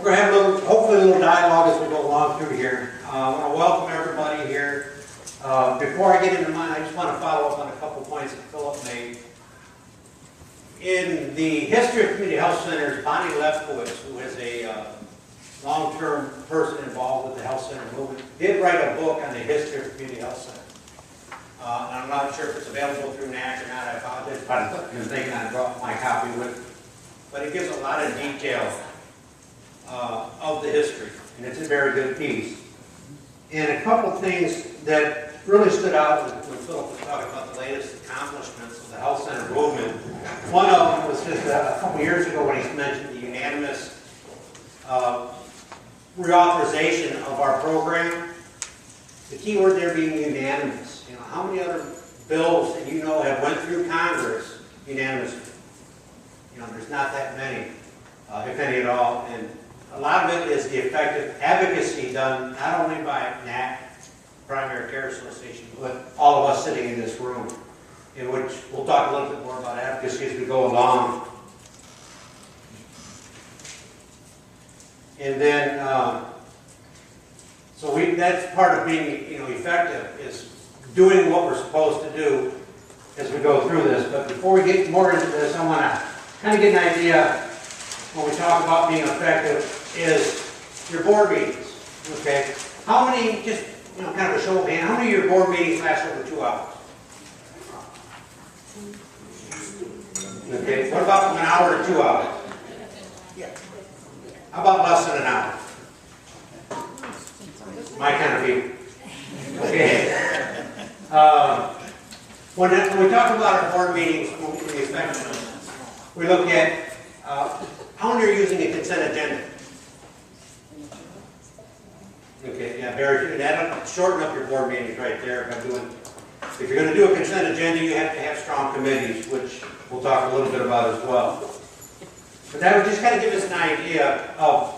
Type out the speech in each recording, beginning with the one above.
We're going to have hopefully a little dialogue as we go along through here. I want to welcome everybody here. Before I get into mine, I just want to follow up on a couple points that Philip made. In the history of community health centers, Bonnie Lefkowitz, who is a long-term person involved with the health center movement, did write a book on the history of community health centers. And I'm not sure if it's available through NAC or not. I apologize, but I'm thinking I brought my copy with me. But it gives a lot of detail of the history, and it's a very good piece. And a couple things that really stood out when Philip was talking about the latest accomplishments of the health center movement. One of them was just a couple years ago when he mentioned the unanimous reauthorization of our program. The key word there being unanimous. You know, how many other bills that you know have went through Congress unanimously? You know, there's not that many, if any at all. And a lot of it is the effective advocacy done not only by NAC, Primary Care Association, but all of us sitting in this room, in which we'll talk a little bit more about advocacy as we go along. And then, so that's part of being, effective, is doing what we're supposed to do as we go through this. But before we get more into this, I want to kind of get an idea when we talk about being effective is your board meetings. Okay, how many, just kind of a show of hands, how many of your board meetings last over 2 hours? Okay, what about from an hour to 2 hours? How about less than an hour? My kind of people. Okay. When we talk about our board meetings, the effectiveness, we look at how many are using a consent agenda. Okay, yeah, very good. That'll shorten up your board meetings right there. If you're going to do a consent agenda, you have to have strong committees, which we'll talk a little bit about as well. But that would just kind of give us an idea of,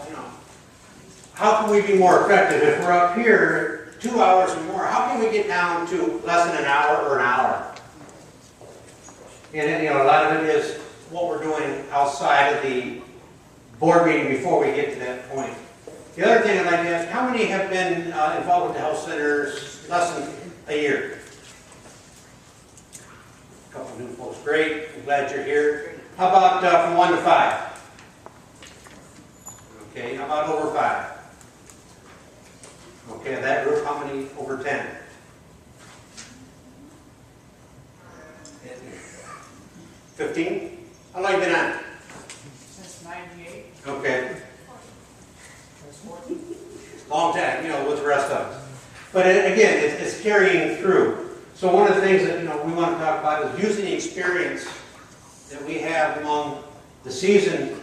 how can we be more effective? If we're up here 2 hours or more, how can we get down to less than an hour or an hour? And then, a lot of it is what we're doing outside of the board meeting before we get to that point. The other thing I'd like to ask, how many have been involved with the health centers less than a year? A couple new folks. Great. I'm glad you're here. How about from 1 to 5? Okay. How about over 5? Okay. That group, how many over 10? 15? How long have you been on? Since 98. Okay. Since 40. Long time, with the rest of us. But again, it's carrying through. So one of the things that we want to talk about is using the experience that we have among the seasoned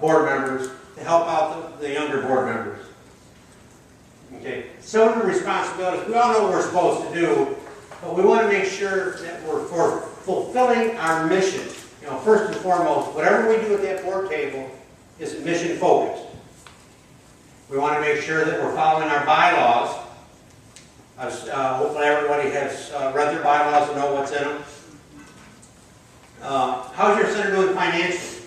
board members to help out the younger board members. Okay. Some of the responsibilities, we all know what we're supposed to do, but we want to make sure that we're fulfilling our mission. First and foremost, whatever we do at that board table is mission focused. We want to make sure that we're following our bylaws. Hopefully everybody has read their bylaws and know what's in them. How's your center doing financially?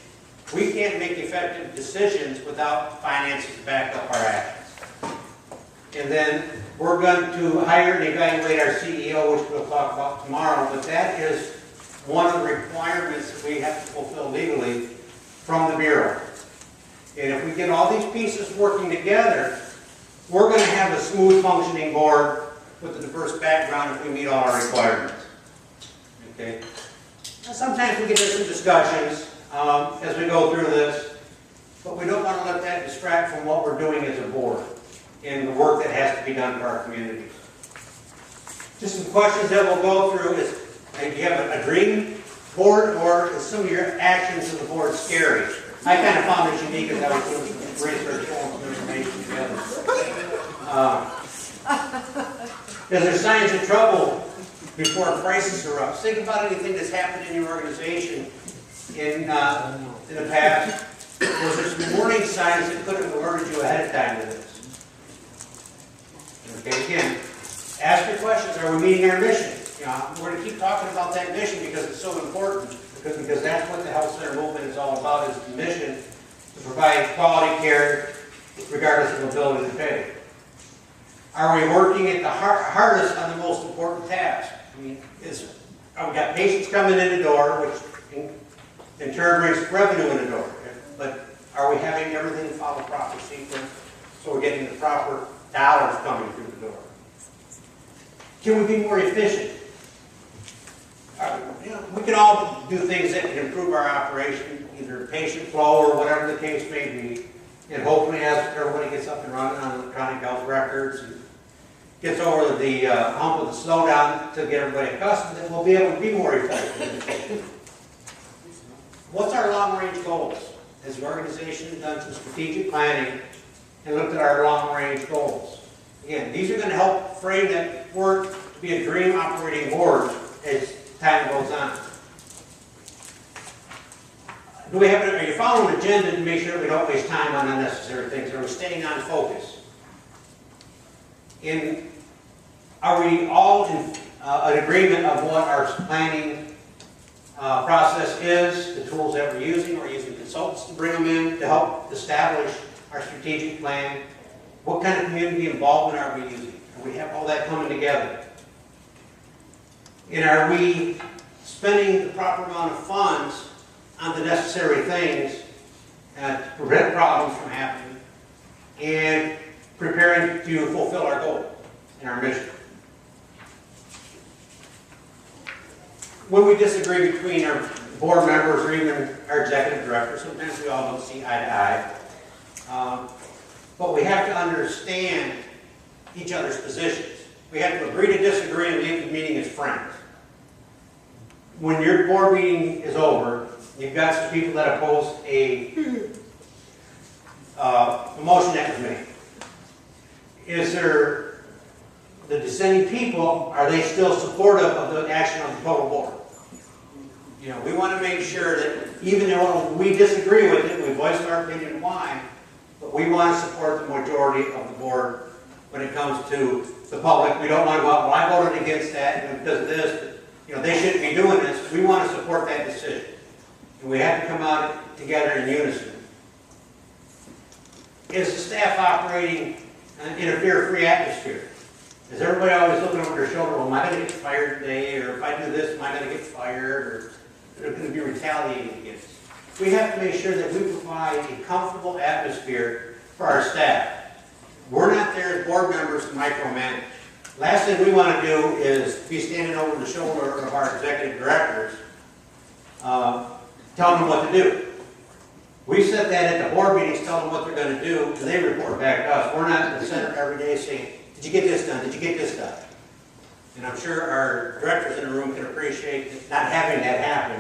We can't make effective decisions without finances to back up our actions. And then we're going to hire and evaluate our CEO, which we'll talk about tomorrow, but that is one of the requirements that we have to fulfill legally from the Bureau. And if we get all these pieces working together, we're going to have a smooth functioning board with a diverse background if we meet all our requirements. Okay. Now, sometimes we get into some discussions as we go through this, but we don't want to let that distract from what we're doing as a board and the work that has to be done for our communities. Just some questions that we'll go through is, do you have a dream board, or is some of your actions of the board scary? I kind of found it unique as I was doing some research, pulling some information together. Is there signs of trouble before prices are up? Think about anything that's happened in your organization in the past. Was there some warning signs that could have alerted you ahead of time to this? Okay, again, ask your questions. Are we meeting our mission? We're going to keep talking about that mission because it's so important, because that's what the health center movement is all about, is the mission to provide quality care regardless of ability to pay? Are we working at the hardest on the most important task? I mean, we got patients coming in the door, which in turn brings revenue in the door. But are we having everything follow proper sequence so we're getting the proper dollars coming through the door? Can we be more efficient? We can all do things that can improve our operation, either patient flow or whatever the case may be. And hopefully as everybody gets up and running on electronic health records and gets over the hump of the slowdown to get everybody accustomed, then we'll be able to be more effective. What's our long-range goals? Has the organization done some strategic planning and looked at our long-range goals? Again, these are going to help frame that work to be a dream operating board as time goes on. Are you following an agenda to make sure we don't waste time on unnecessary things? Are we staying on focus? Are we all in an agreement of what our planning process is, the tools that we're using? We're using consultants to bring them in to help establish our strategic plan. What kind of community involvement are we using? And we have all that coming together. And are we spending the proper amount of funds on the necessary things to prevent problems from happening and preparing to fulfill our goal and our mission? When we disagree between our board members or even our executive director, sometimes we all don't see eye to eye. But we have to understand each other's positions. We have to agree to disagree and leave the meeting as friends. When your board meeting is over, you've got some people that oppose a motion that was made. Is there the dissenting people, are they still supportive of the action of the total board? You know, we want to make sure that even though we disagree with it, we voice our opinion why, but we want to support the majority of the board when it comes to the public. We don't want to go out, well, I voted against that and because of this, but, they shouldn't be doing this. We want to support that decision. And we have to come out together in unison. Is the staff operating in a fear-free atmosphere? Is everybody always looking over their shoulder, well, am I going to get fired today? Or if I do this, am I going to get fired? Or they're going to be retaliated against? We have to make sure that we provide a comfortable atmosphere for our staff. We're not there as board members to micromanage. Last thing we want to do is be standing over the shoulder of our executive directors, telling them what to do. We set that at the board meetings, tell them what they're going to do, and they report back to us. We're not in the center every day saying, did you get this done? Did you get this done? And I'm sure our directors in the room can appreciate not having that happen,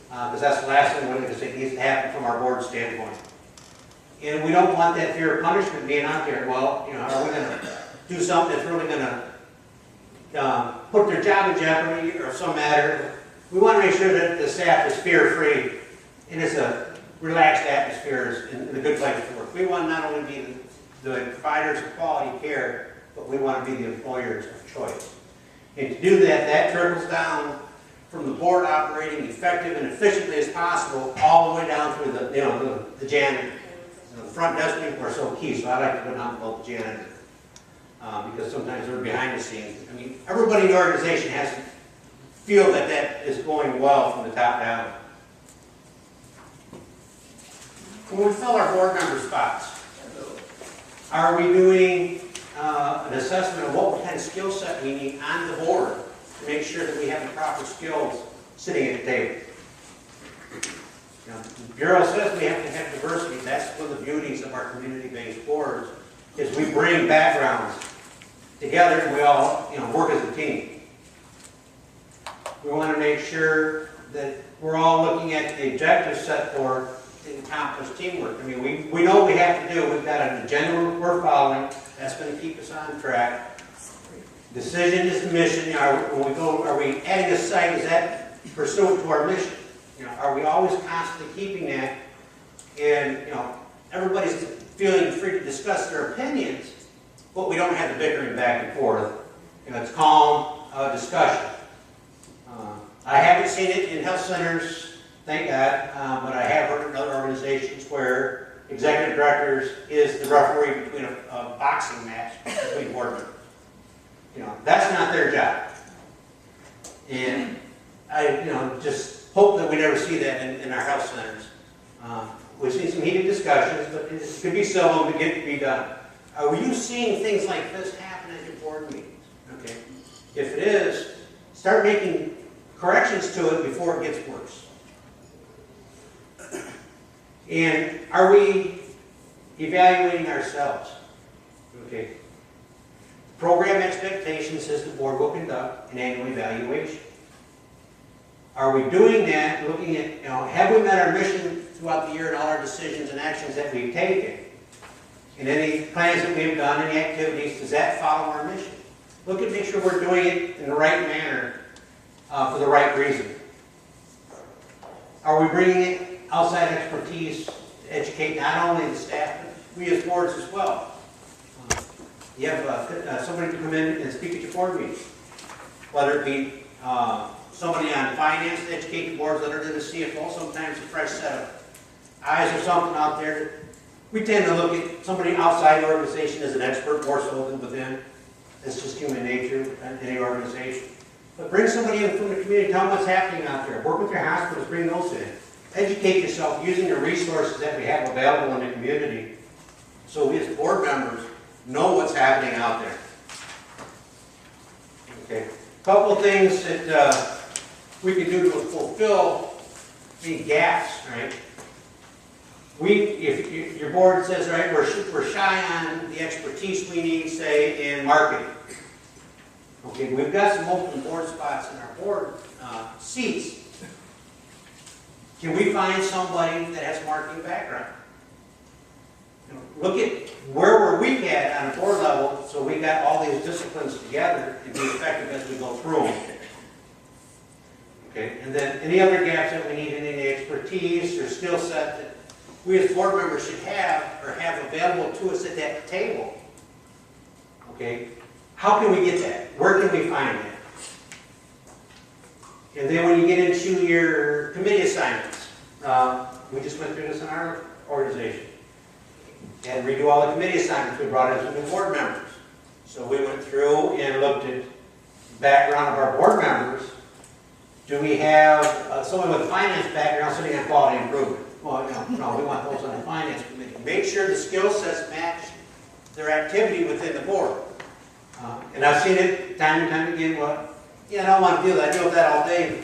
because that's the last thing we want to say needs to happen from our board standpoint. And we don't want that fear of punishment being out there. Well, are we going to do something that's really going to put their job in jeopardy or some matter? We want to make sure that the staff is fear-free and it's a relaxed atmosphere and a good place to work. We want to not only be the providers of quality care, but we want to be the employers of choice. And to do that, that trickles down from the board operating effective and efficiently as possible, all the way down through the janitor. The front desk people are so key, so I like to go down and help the janitor because sometimes they're behind the scenes. I mean, everybody in the organization has to feel that that is going well from the top down. When we fill our board member spots, are we doing an assessment of what kind of skill set we need on the board to make sure that we have the proper skills sitting at the table? The Bureau says we have to have diversity. That's one of the beauties of our community-based boards, is we bring backgrounds together and we all work as a team. We want to make sure that we're all looking at the objectives set forth to accomplish teamwork. I mean, we know what we have to do. We've got an agenda we're following. That's going to keep us on track. Decision is the mission. When we go, are we adding a site? Is that pursuant to our mission? Are we always constantly keeping that? And everybody's feeling free to discuss their opinions, but we don't have the bickering back and forth. It's calm discussion. I haven't seen it in health centers, thank God, but I have heard in other organizations where executive directors is the referee between a boxing match between board members. You know, that's not their job. And I, just hope that we never see that in our health centers. We've seen some heated discussions, but it could be civil to get to be done. Are you seeing things like this happen at your board meetings? Okay. If it is, start making corrections to it before it gets worse. And are we evaluating ourselves? Okay. Program expectation says the board will conduct an annual evaluation. Are we doing that, looking at, have we met our mission throughout the year and all our decisions and actions that we've taken? And any plans that we've done, any activities, does that follow our mission? Look at, make sure we're doing it in the right manner for the right reason. Are we bringing in outside expertise to educate not only the staff, but we as boards as well? You have somebody to come in and speak at your board meeting, whether it be somebody on finance to educate the boards, whether it is the CFO, sometimes a fresh set of eyes or something out there. We tend to look at somebody outside the organization as an expert more so than within. It's just human nature in any organization. But bring somebody in from the community, tell them what's happening out there. Work with your hospitals, bring those in. Educate yourself using the resources that we have available in the community so we as board members know what's happening out there. Okay. A couple of things that we can do to fulfill the gaps, right? If your board says, right, we're shy on the expertise we need, say, in marketing. Okay, we've got some open board spots in our board seats. Can we find somebody that has marketing background? Look at where we're weak at on a board level, so we got all these disciplines together and be effective as we go through them. Okay, and then any other gaps that we need in any expertise or skill set that we as board members should have or have available to us at that table. Okay, how can we get that? Where can we find that? And then when you get into your committee assignments, we just went through this in our organization. And redo all the committee assignments. We brought in some new board members. So we went through and looked at the background of our board members. Do we have someone with a finance background sitting on quality improvement? Well, no, we want those on the finance committee. Make sure the skill sets match their activity within the board. And I've seen it time and time again. Well, I don't want to deal with that. I deal with that all day.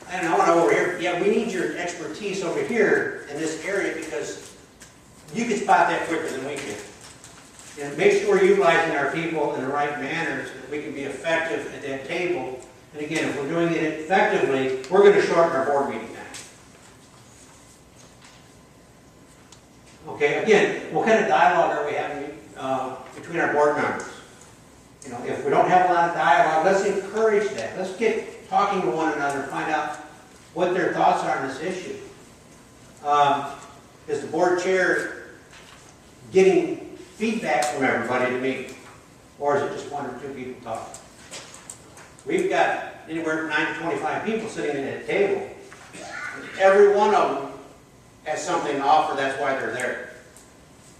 I want to over here. Yeah, we need your expertise over here in this area because you can spot that quicker than we can. And make sure we're utilizing our people in the right manner so that we can be effective at that table. And again, if we're doing it effectively, we're going to shorten our board meeting time. Okay, again, what kind of dialogue are we having between our board members? If we don't have a lot of dialogue, let's encourage that. Let's get talking to one another, find out what their thoughts are on this issue. Is the board chair getting feedback from everybody to meet? Or is it just one or two people talking? We've got anywhere from 9 to 25 people sitting at that table. Every one of them has something to offer, that's why they're there.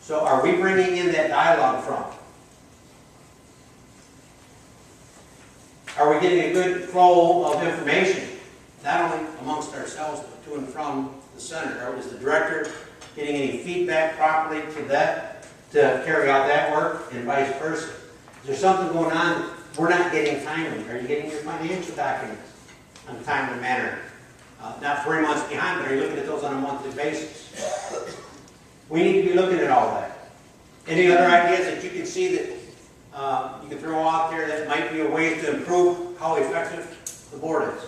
So are we bringing in that dialogue from? Are we getting a good flow of information, not only amongst ourselves, but to and from the center? Or is the director getting any feedback properly to that, to carry out that work, and vice versa? Is there something going on we're not getting timely? Are you getting your financial documents in a timely manner? Not 3 months behind, but are you looking at those on a monthly basis? We need to be looking at all that. Any other ideas that you can see that you can throw out there that might be a way to improve how effective the board is?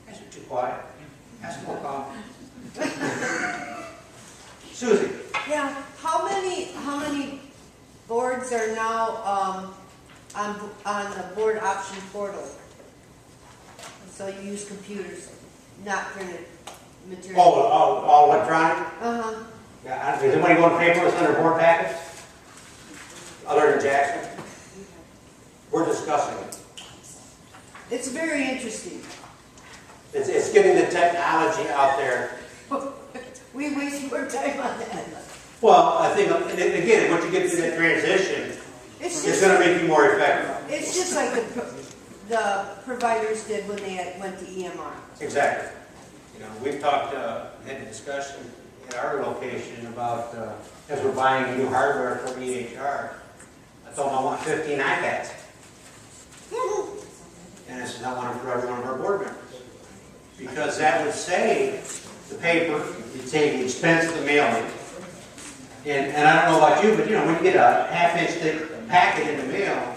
You guys are too quiet. Ask more coffee. Susie. Yeah, how many boards are now on the board option portal? So you use computers, not printed material. All electronic? Uh-huh. Yeah, is anybody going to paperless under board packets? Other than Jackson? We're discussing it. It's very interesting. It's getting the technology out there We waste more time on that. Well, I think, and again, once you get through that transition, It's it's just, gonna make you more effective. it's just like the providers did when they went to EMR. Exactly. You know, we've talked, had a discussion at our location about, as we're buying new hardware for EHR, I told them I want 15 iPads. And I said, I want them for every one of our board members. Because that would save the paper, it'd save the expense of the mailing. And I don't know about you, but you know, when you get a half-inch thick packet in the mail,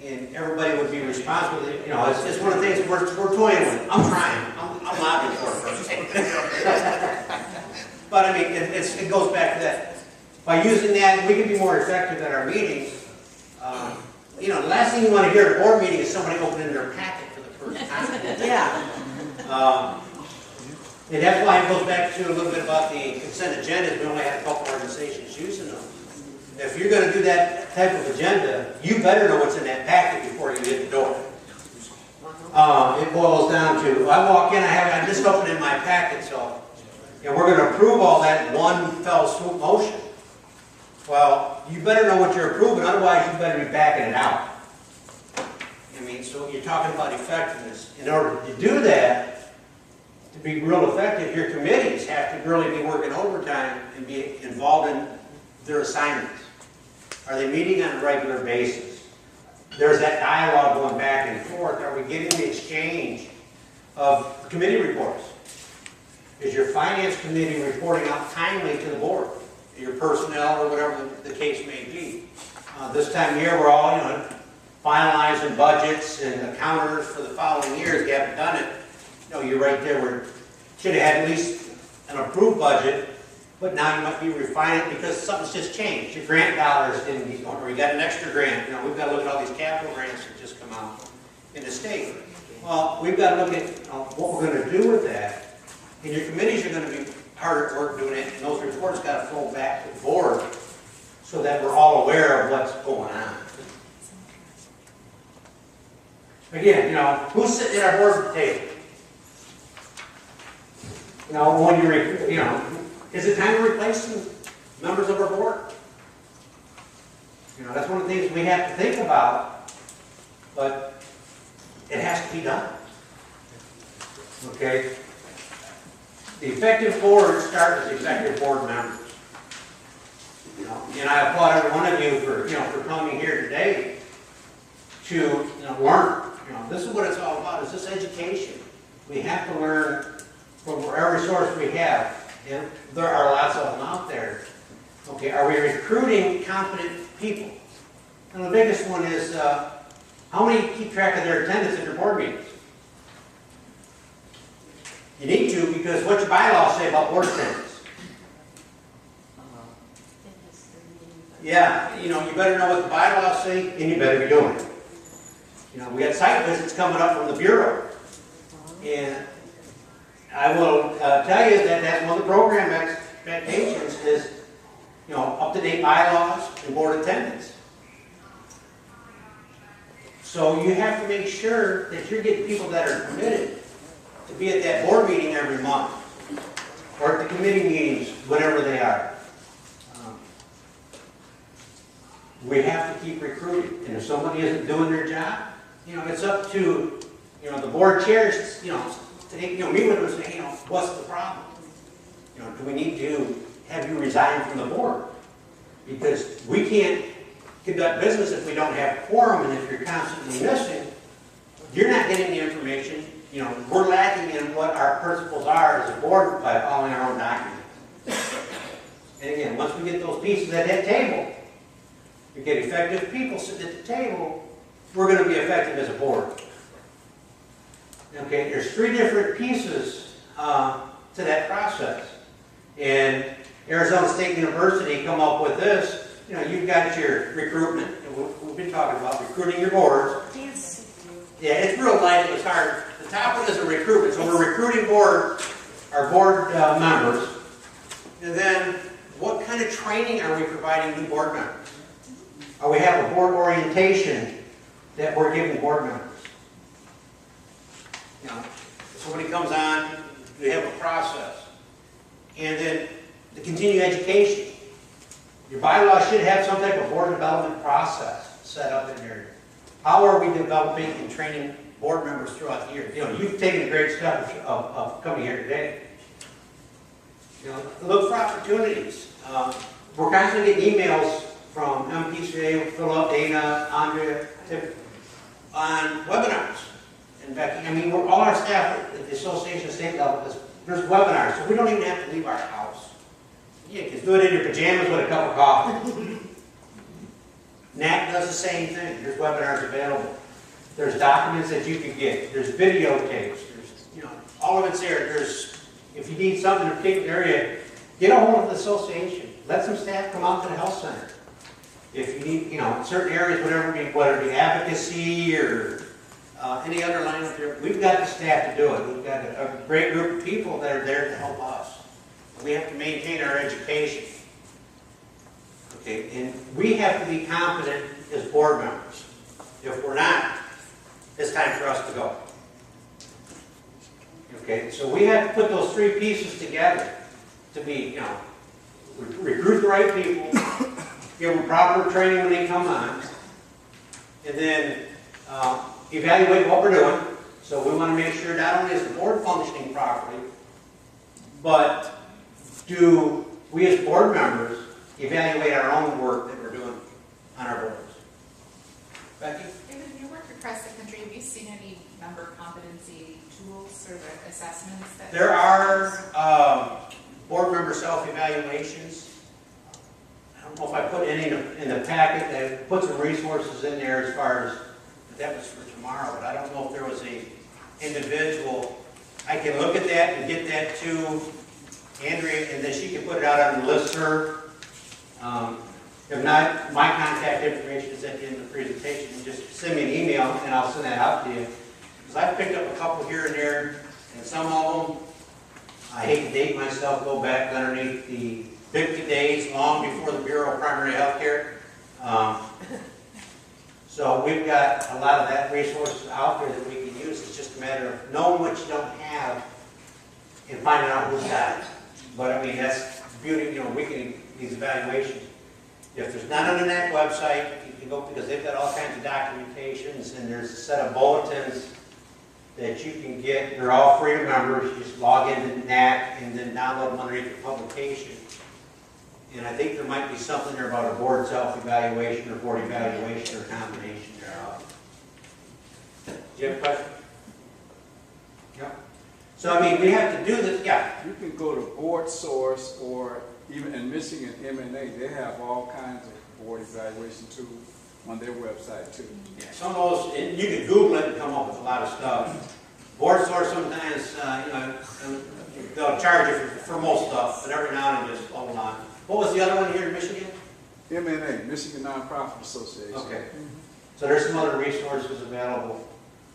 and everybody would be responsible, you know, it's one of the things we're toying with. I'm trying, I'm lobbying for it. But I mean, it goes back to that. By using that, we can be more effective at our meetings. You know, the last thing you want to hear at a board meeting is somebody opening their packet for the first time. Yeah. And that's why it goes back to a little bit about the consent agendas. We only had a couple organizations using them. If you're going to do that type of agenda, you better know what's in that packet before you hit the door. It boils down to, I walk in, I just opened in my packet, so, and we're going to approve all that in one fell swoop motion. Well, you better know what you're approving, otherwise you better be backing it out. I mean, so you're talking about effectiveness. In order to do that, to be real effective, your committees have to really be working overtime and be involved in their assignments. Are they meeting on a regular basis? There's that dialogue going back and forth. Are we getting the exchange of committee reports? Is your finance committee reporting out timely to the board? Your personnel or whatever the case may be. This time of year, we're all, you know, finalizing budgets and accounters for the following years. If you haven't done it, you know, you're right there where should have had at least an approved budget, but now you might be refining it because something's just changed. Your grant dollars didn't get going, or you got an extra grant. You know, we've got to look at all these capital grants that just come out in the state. Well, we've got to look at what we're going to do with that. And your committees are going to be hard at work doing it, and those reports got to flow back to the board so that we're all aware of what's going on. Again, you know, who's sitting at our board table? You know, when you know, is it time to replace some members of our board? You know, that's one of the things we have to think about, but it has to be done. Okay? The effective board starts as executive board members. You know, and I applaud every one of you for, you know, for coming here today to, you know, learn. You know, this is what it's all about, is this education. We have to learn from whatever resource we have, and there are lots of them out there. Okay, are we recruiting competent people? And the biggest one is, how many keep track of their attendance at their board meetings? You need to, because what your bylaws say about board attendance. Yeah, you know, you better know what the bylaws say, and you better be doing it. You know, we got site visits coming up from the Bureau, and I will tell you that that's one of the program expectations is, you know, up-to-date bylaws and board attendance. So you have to make sure that you're getting people that are committed to be at that board meeting every month, or at the committee meetings, whenever they are. We have to keep recruiting, and if somebody isn't doing their job, you know, it's up to, you know, the board chairs, you know, to, you know, meet with them and say, you know, what's the problem? You know, do we need to have you resign from the board? Because we can't conduct business if we don't have quorum, and if you're constantly missing, you're not getting the information. You know, we're lacking in what our principles are as a board by following our own documents. And again, once we get those pieces at that table, we get effective people sitting at the table, we're going to be effective as a board. Okay, there's 3 different pieces to that process. And Arizona State University come up with this. You know, you've got your recruitment. We've been talking about recruiting your boards. Yeah, it's real light. It was hard. The top one is a recruitment. So we're recruiting our board members. And then, what kind of training are we providing new board members? Or we have a board orientation that we're giving board members. You know, if somebody comes on, we have a process. And then the continuing education. Your bylaws should have some type of board development process set up in there. How are we developing and training board members throughout the year? You know, you've taken a great step of coming here today. You know, look for opportunities. We're constantly getting emails from MPCA, Philip, Dana, Andrea, Tiff, on webinars. And Becky, I mean, all our staff at the association state level, there's webinars, so we don't even have to leave our house. You can do it in your pajamas with a cup of coffee. NAC does the same thing. There's webinars available. There's documents that you can get. There's videotapes. There's, you know, all of it's there. There's, if you need something in a particular area, get a hold of the association. Let some staff come out to the health center. If you need, you know, certain areas, whatever it be advocacy or any other line up there, we've got the staff to do it. We've got a great group of people that are there to help us. We have to maintain our education. Okay, and we have to be competent as board members. If we're not, it's time for us to go. Okay, so we have to put those three pieces together to be, you know, recruit the right people, give them proper training when they come on, and then evaluate what we're doing. So we want to make sure not only is the board functioning properly, but do we as board members evaluate our own work that we're doing on our boards? Becky? David, in your work across the country, have you seen any member competency tools or the assessments that? There are board member self-evaluations. I don't know if I put any in the packet. I put some resources in there as far as, that was for tomorrow, but I don't know if there was a individual. I can look at that and get that to Andrea, and then she can put it out on the listserv. If not, my contact information is at the end of the presentation. And just send me an email, and I'll send that out to you. Because I've picked up a couple here and there, and some of them, I hate to date myself, go back underneath the 50 days, long before the Bureau of Primary Health Care. So we've got a lot of that resources out there that we can use. It's just a matter of knowing what you don't have and finding out who's got it. But I mean, that's the beauty, you know, we can, these evaluations. If there's none on the NAC website, you can go, because they've got all kinds of documentations, and there's a set of bulletins that you can get. They're all free to members. You just log into NAC and then download them underneath your publication. And I think there might be something there about a board self-evaluation or board evaluation or combination thereof. Do you have a question? Yeah. So I mean, we have to do this, yeah. You can go to Board Source, or even in Michigan M&A, they have all kinds of board evaluation tools on their website too. Yeah, some of those, and you can Google it and come up with a lot of stuff. Board Source sometimes, you know, they'll charge you for most stuff, but every now and then just hold on. What was the other one here in Michigan? M&A, Michigan Nonprofit Association. Okay. So there's some other resources available.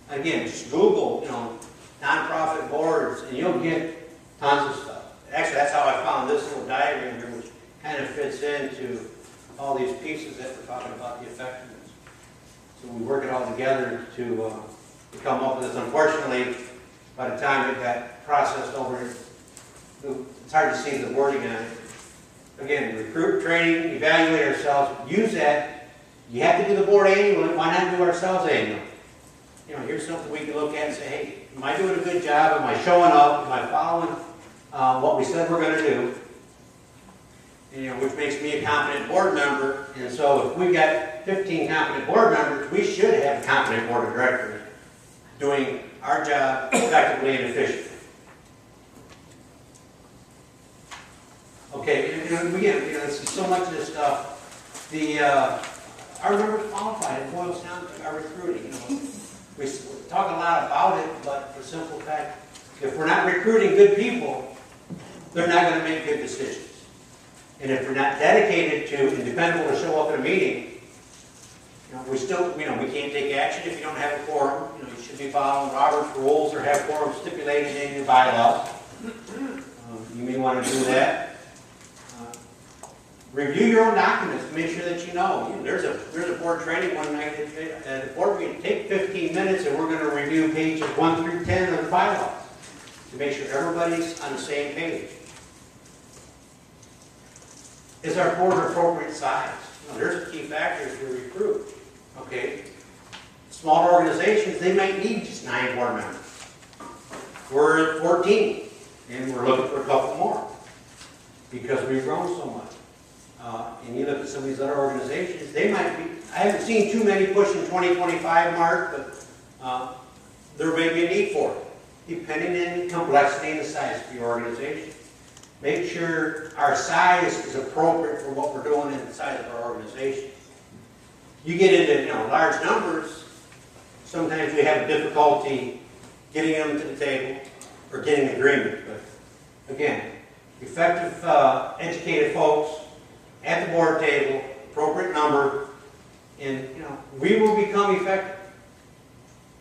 Again, just Google, you know, nonprofit boards, and you'll get tons of stuff. Actually, that's how I found this little diagram here, which kind of fits into all these pieces that we're talking about, the effectiveness. So we work it all together to come up with this. Unfortunately, by the time it got processed over, it's hard to see the wording on it. Again, recruit, training, evaluate ourselves, use that. You have to do the board annually, why not do ourselves annually? You know, here's something we can look at and say, hey, am I doing a good job? Am I showing up? Am I following what we said we're going to do? And, you know, which makes me a competent board member. And so if we've got 15 competent board members, we should have a competent board of directors doing our job effectively and efficiently. Okay, and again, you know, this is so much of this stuff. Our members qualified, it boils down to our recruiting. You know, we talk a lot about it, but for the simple fact, if we're not recruiting good people, they're not going to make good decisions. And if we're not dedicated to and dependable to show up at a meeting, you know, we still, you know, we can't take action if you don't have a quorum. You know, you should be following Robert's rules or have quorum stipulated in your bylaws. You may want to do that. Review your own documents to make sure that you know. There's a board training one night at the board meeting. Take 15 minutes and we're going to review pages 1 through 10 of the bylaws to make sure everybody's on the same page. Is our board appropriate size? You know, there's a key factor to recruit, okay? Smaller organizations, they might need just 9 board members. We're at 14, and we're looking for a couple more because we've grown so much. And you look at some of these other organizations, they might be, I haven't seen too many pushing 20, 25 mark, but there may be a need for it, depending on the complexity and the size of your organization. Make sure our size is appropriate for what we're doing inside of our organization. You get into large numbers, sometimes we have difficulty getting them to the table or getting agreement. But again, effective, educated folks at the board table, appropriate number, and we will become effective.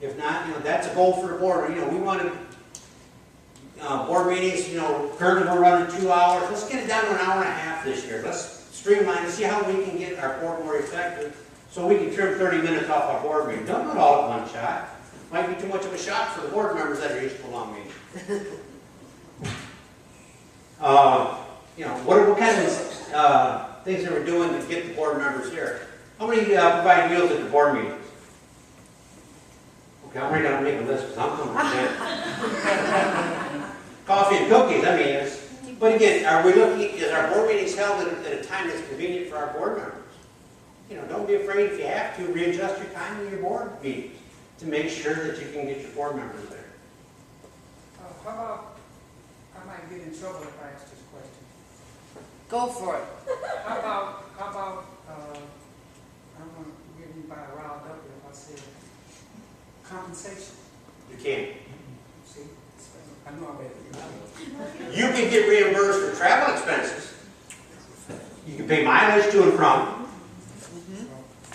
If not, that's a goal for the board. We want to board meetings. Currently we're running 2 hours. Let's get it down to an hour and a half this year. Let's streamline and see how we can get our board more effective, so we can trim 30 minutes off our board meeting. Don't do it all at one shot. Might be too much of a shot for the board members that are used to a long meeting. What kind of things that we're doing to get the board members here? How many provide meals at the board meetings? Okay, I'm ready to make a list because I'm coming to coffee and cookies. I mean, but again, are we looking? Is our board meetings held at a time that's convenient for our board members? Don't be afraid if you have to readjust your time in your board meetings to make sure that you can get your board members there. How about, I might get in trouble if I ask this question. Go for it. How about, I'm gonna get anybody riled up if I say compensation. You can't. See, I know I'm better. You can get reimbursed for travel expenses. You can pay mileage to and from.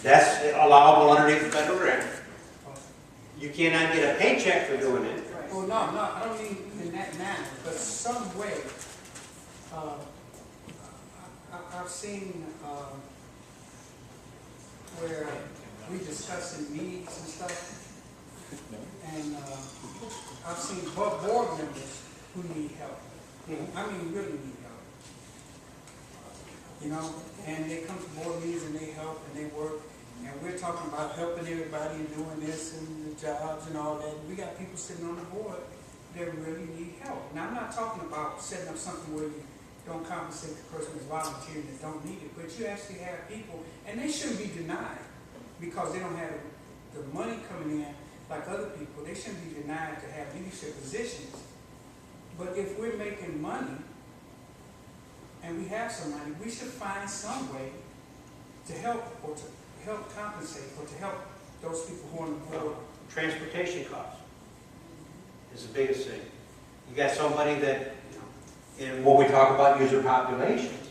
That's allowable underneath the federal grant. You cannot get a paycheck for doing it. Well, no, I don't mean in that manner, but some way. I've seen where we discuss in meetings and stuff, and I've seen board members who need help. I mean, really need help. And they come to board meetings and they help and they work, and we're talking about helping everybody and doing this and the jobs and all that. We got people sitting on the board that really need help. Now, I'm not talking about setting up something where you don't compensate the person who's volunteering that don't need it, but you actually have people, and they shouldn't be denied because they don't have the money coming in like other people. They shouldn't be denied to have leadership positions. But if we're making money and we have some money, we should find some way to help or to help compensate or to help those people who are on the board. Transportation costs is the biggest thing. You got somebody that, in what we talk about user populations,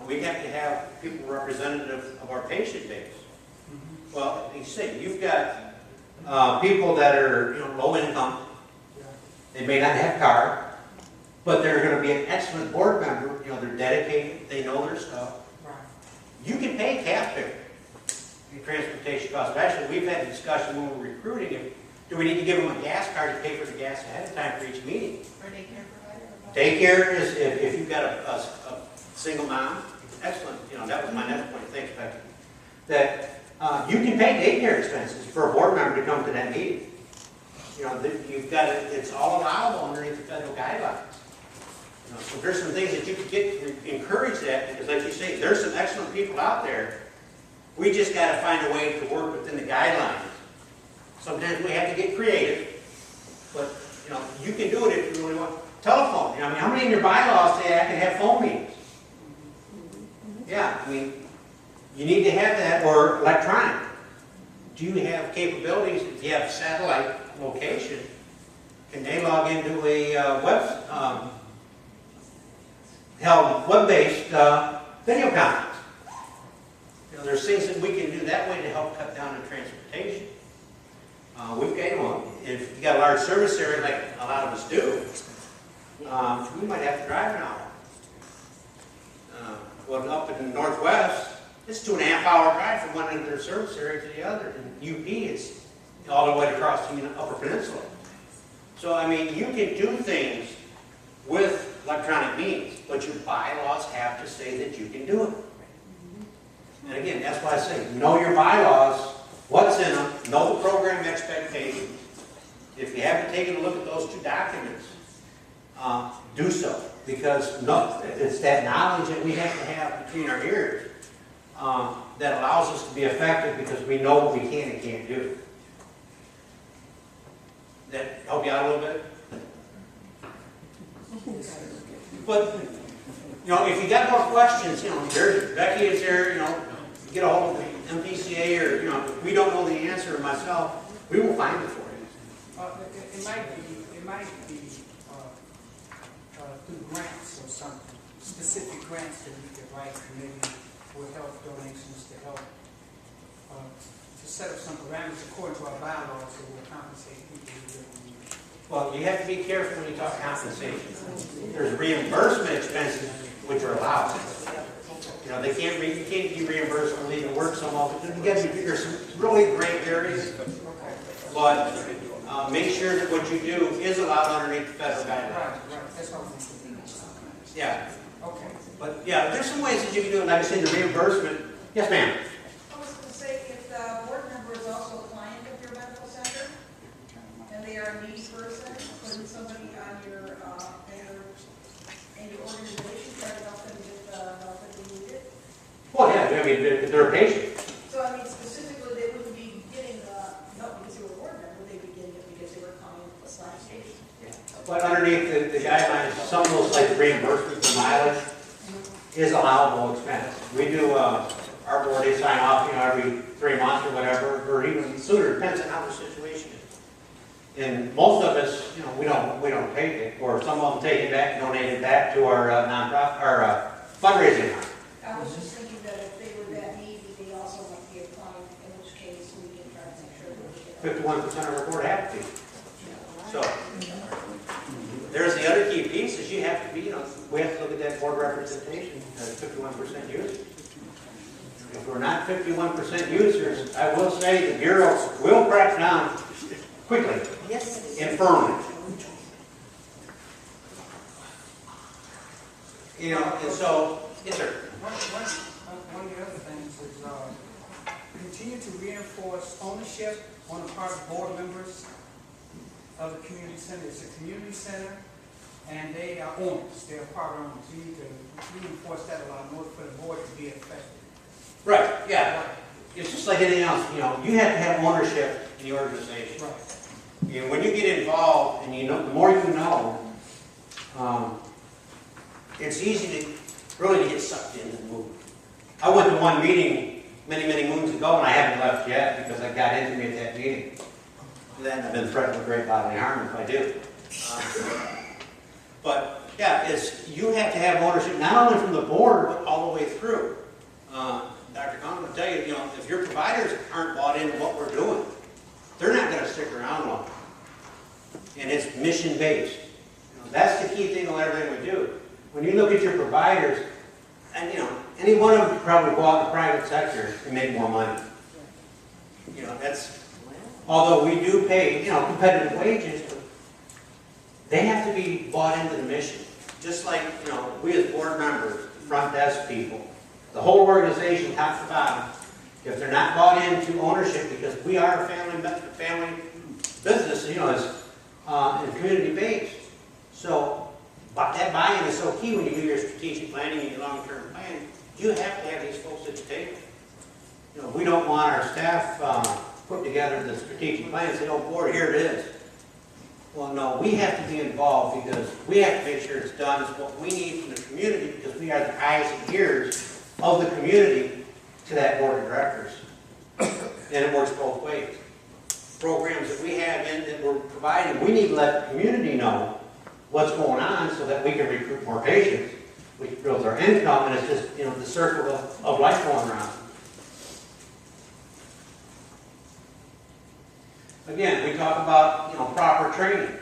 we have to have people representative of our patient base. Mm-hmm. Well, you see, you've got people that are low income. Yeah. They may not have car, but they're going to be an excellent board member. They're dedicated. They know their stuff. Right. You can pay CAF fare in transportation costs. Actually, we've had a discussion when we're recruiting. Do we need to give them a gas card to pay for the gas ahead of time for each meeting? Or daycare provider? Daycare is, if you've got a single mom, excellent. That was my next point. Thanks, Becky. That you can pay daycare expenses for a board member to come to that meeting. You've got it. It's all allowable underneath the federal guidelines. So there's some things that you could get to encourage that, because like you say, there's some excellent people out there. We just got to find a way to work within the guidelines. Sometimes we have to get creative, but you can do it if you really want. Telephone. How many in your bylaws say I can have phone meetings? Yeah, you need to have that, or electronic. Do you have capabilities? If you have satellite location, can they log into a web-based video conference? There's things that we can do that way to help cut down on transportation. We've got, if you got a large service area like a lot of us do, we might have to drive an hour. Up in the Northwest, it's 2.5 hour drive from one end of their service area to the other. In UP, it's all the way across the Upper Peninsula. So, you can do things with electronic means, but your bylaws have to say that you can do it. And again, that's why I say, know your bylaws, what's in them, know the program expectations. If you haven't taken a look at those two documents, do so. Because it's that knowledge that we have to have between our ears that allows us to be effective because we know what we can and can't do. That help you out a little bit? But, if you got more questions, there's, Becky is there, get a hold of the MPCA or, if we don't know the answer myself, we will find it for you. It might be through grants or something, specific grants that we could write, maybe with help donations to help, to set up some parameters according to our bylaws so we'll compensate people who really need it. Well, you have to be careful when you talk compensation. There's reimbursement expenses which are allowed. They can't you can't be reimbursed for leaving work some of it. There's some really great areas, but make sure that what you do is allowed underneath the federal guidelines. Right, that's what I'm thinking. Yeah, Okay. but yeah, there's some ways that you can do it. Like I said, the reimbursement. Yes, ma'am. I was going to say, if the board member is also a client of your medical center, and they are a needy person, couldn't somebody on your, in your organization try to help them get the help that they needed? Well, yeah, I mean, they're a patient. So, I mean, specifically, they wouldn't be getting the, not because they were a board member, they'd be getting it because they were coming / patient. But underneath the guidelines, some of those like reimbursement for mileage is allowable expense. We do, our board, they sign off, every 3 months or whatever, or even sooner, depends on how the situation is. And most of us, we don't take it, or some of them take it back, donate it back to our nonprofit, our fundraising arm. I was just thinking that if they were that needy, they also might be a client, in which case we can try to make sure that we get. 51% of our board have to be. So, there's the other key piece is you have to be, we have to look at that board representation as 51% users. If we're not 51% users, I will say the Bureau will crack down quickly and firmly. And so, yes, sir. One of the other things is continue to reinforce ownership on the part of board members of the community center. It's a community center, and they are owners. They are part owners. You need to reinforce that a lot more for the board to be effective. Right, yeah. It's just like anything else, you have to have ownership in the organization. Right. When you get involved, and the more you know, it's easy to really get sucked in and move. I went to one meeting many moons ago, and I haven't left yet because I got into me at that meeting. Then I've been threatened with great bodily harm if I do. But yeah, you have to have ownership not only from the board but all the way through. Dr. Conn will tell you, if your providers aren't bought into what we're doing, they're not going to stick around long. And it's mission based. That's the key thing of everything we do. When you look at your providers, and any one of them could probably go out in the private sector and make more money. That's. Although we do pay, competitive wages, but they have to be bought into the mission. Just like, we as board members, front desk people, the whole organization, top to bottom, if they're not bought into ownership, because we are a family business, and community based. So, but that buy-in is so key when you do your strategic planning and your long-term plan. You have to have these folks at the table. We don't want our staff put together the strategic plan and say, oh, board, here it is. Well, no, we have to be involved because we have to make sure it's done. It's what we need from the community because we are the eyes and ears of the community to that board of directors. And it works both ways. Programs that we have in that we're providing, we need to let the community know what's going on so that we can recruit more patients, which builds our income, and it's just, the circle of life going around. Again, we talk about, proper training.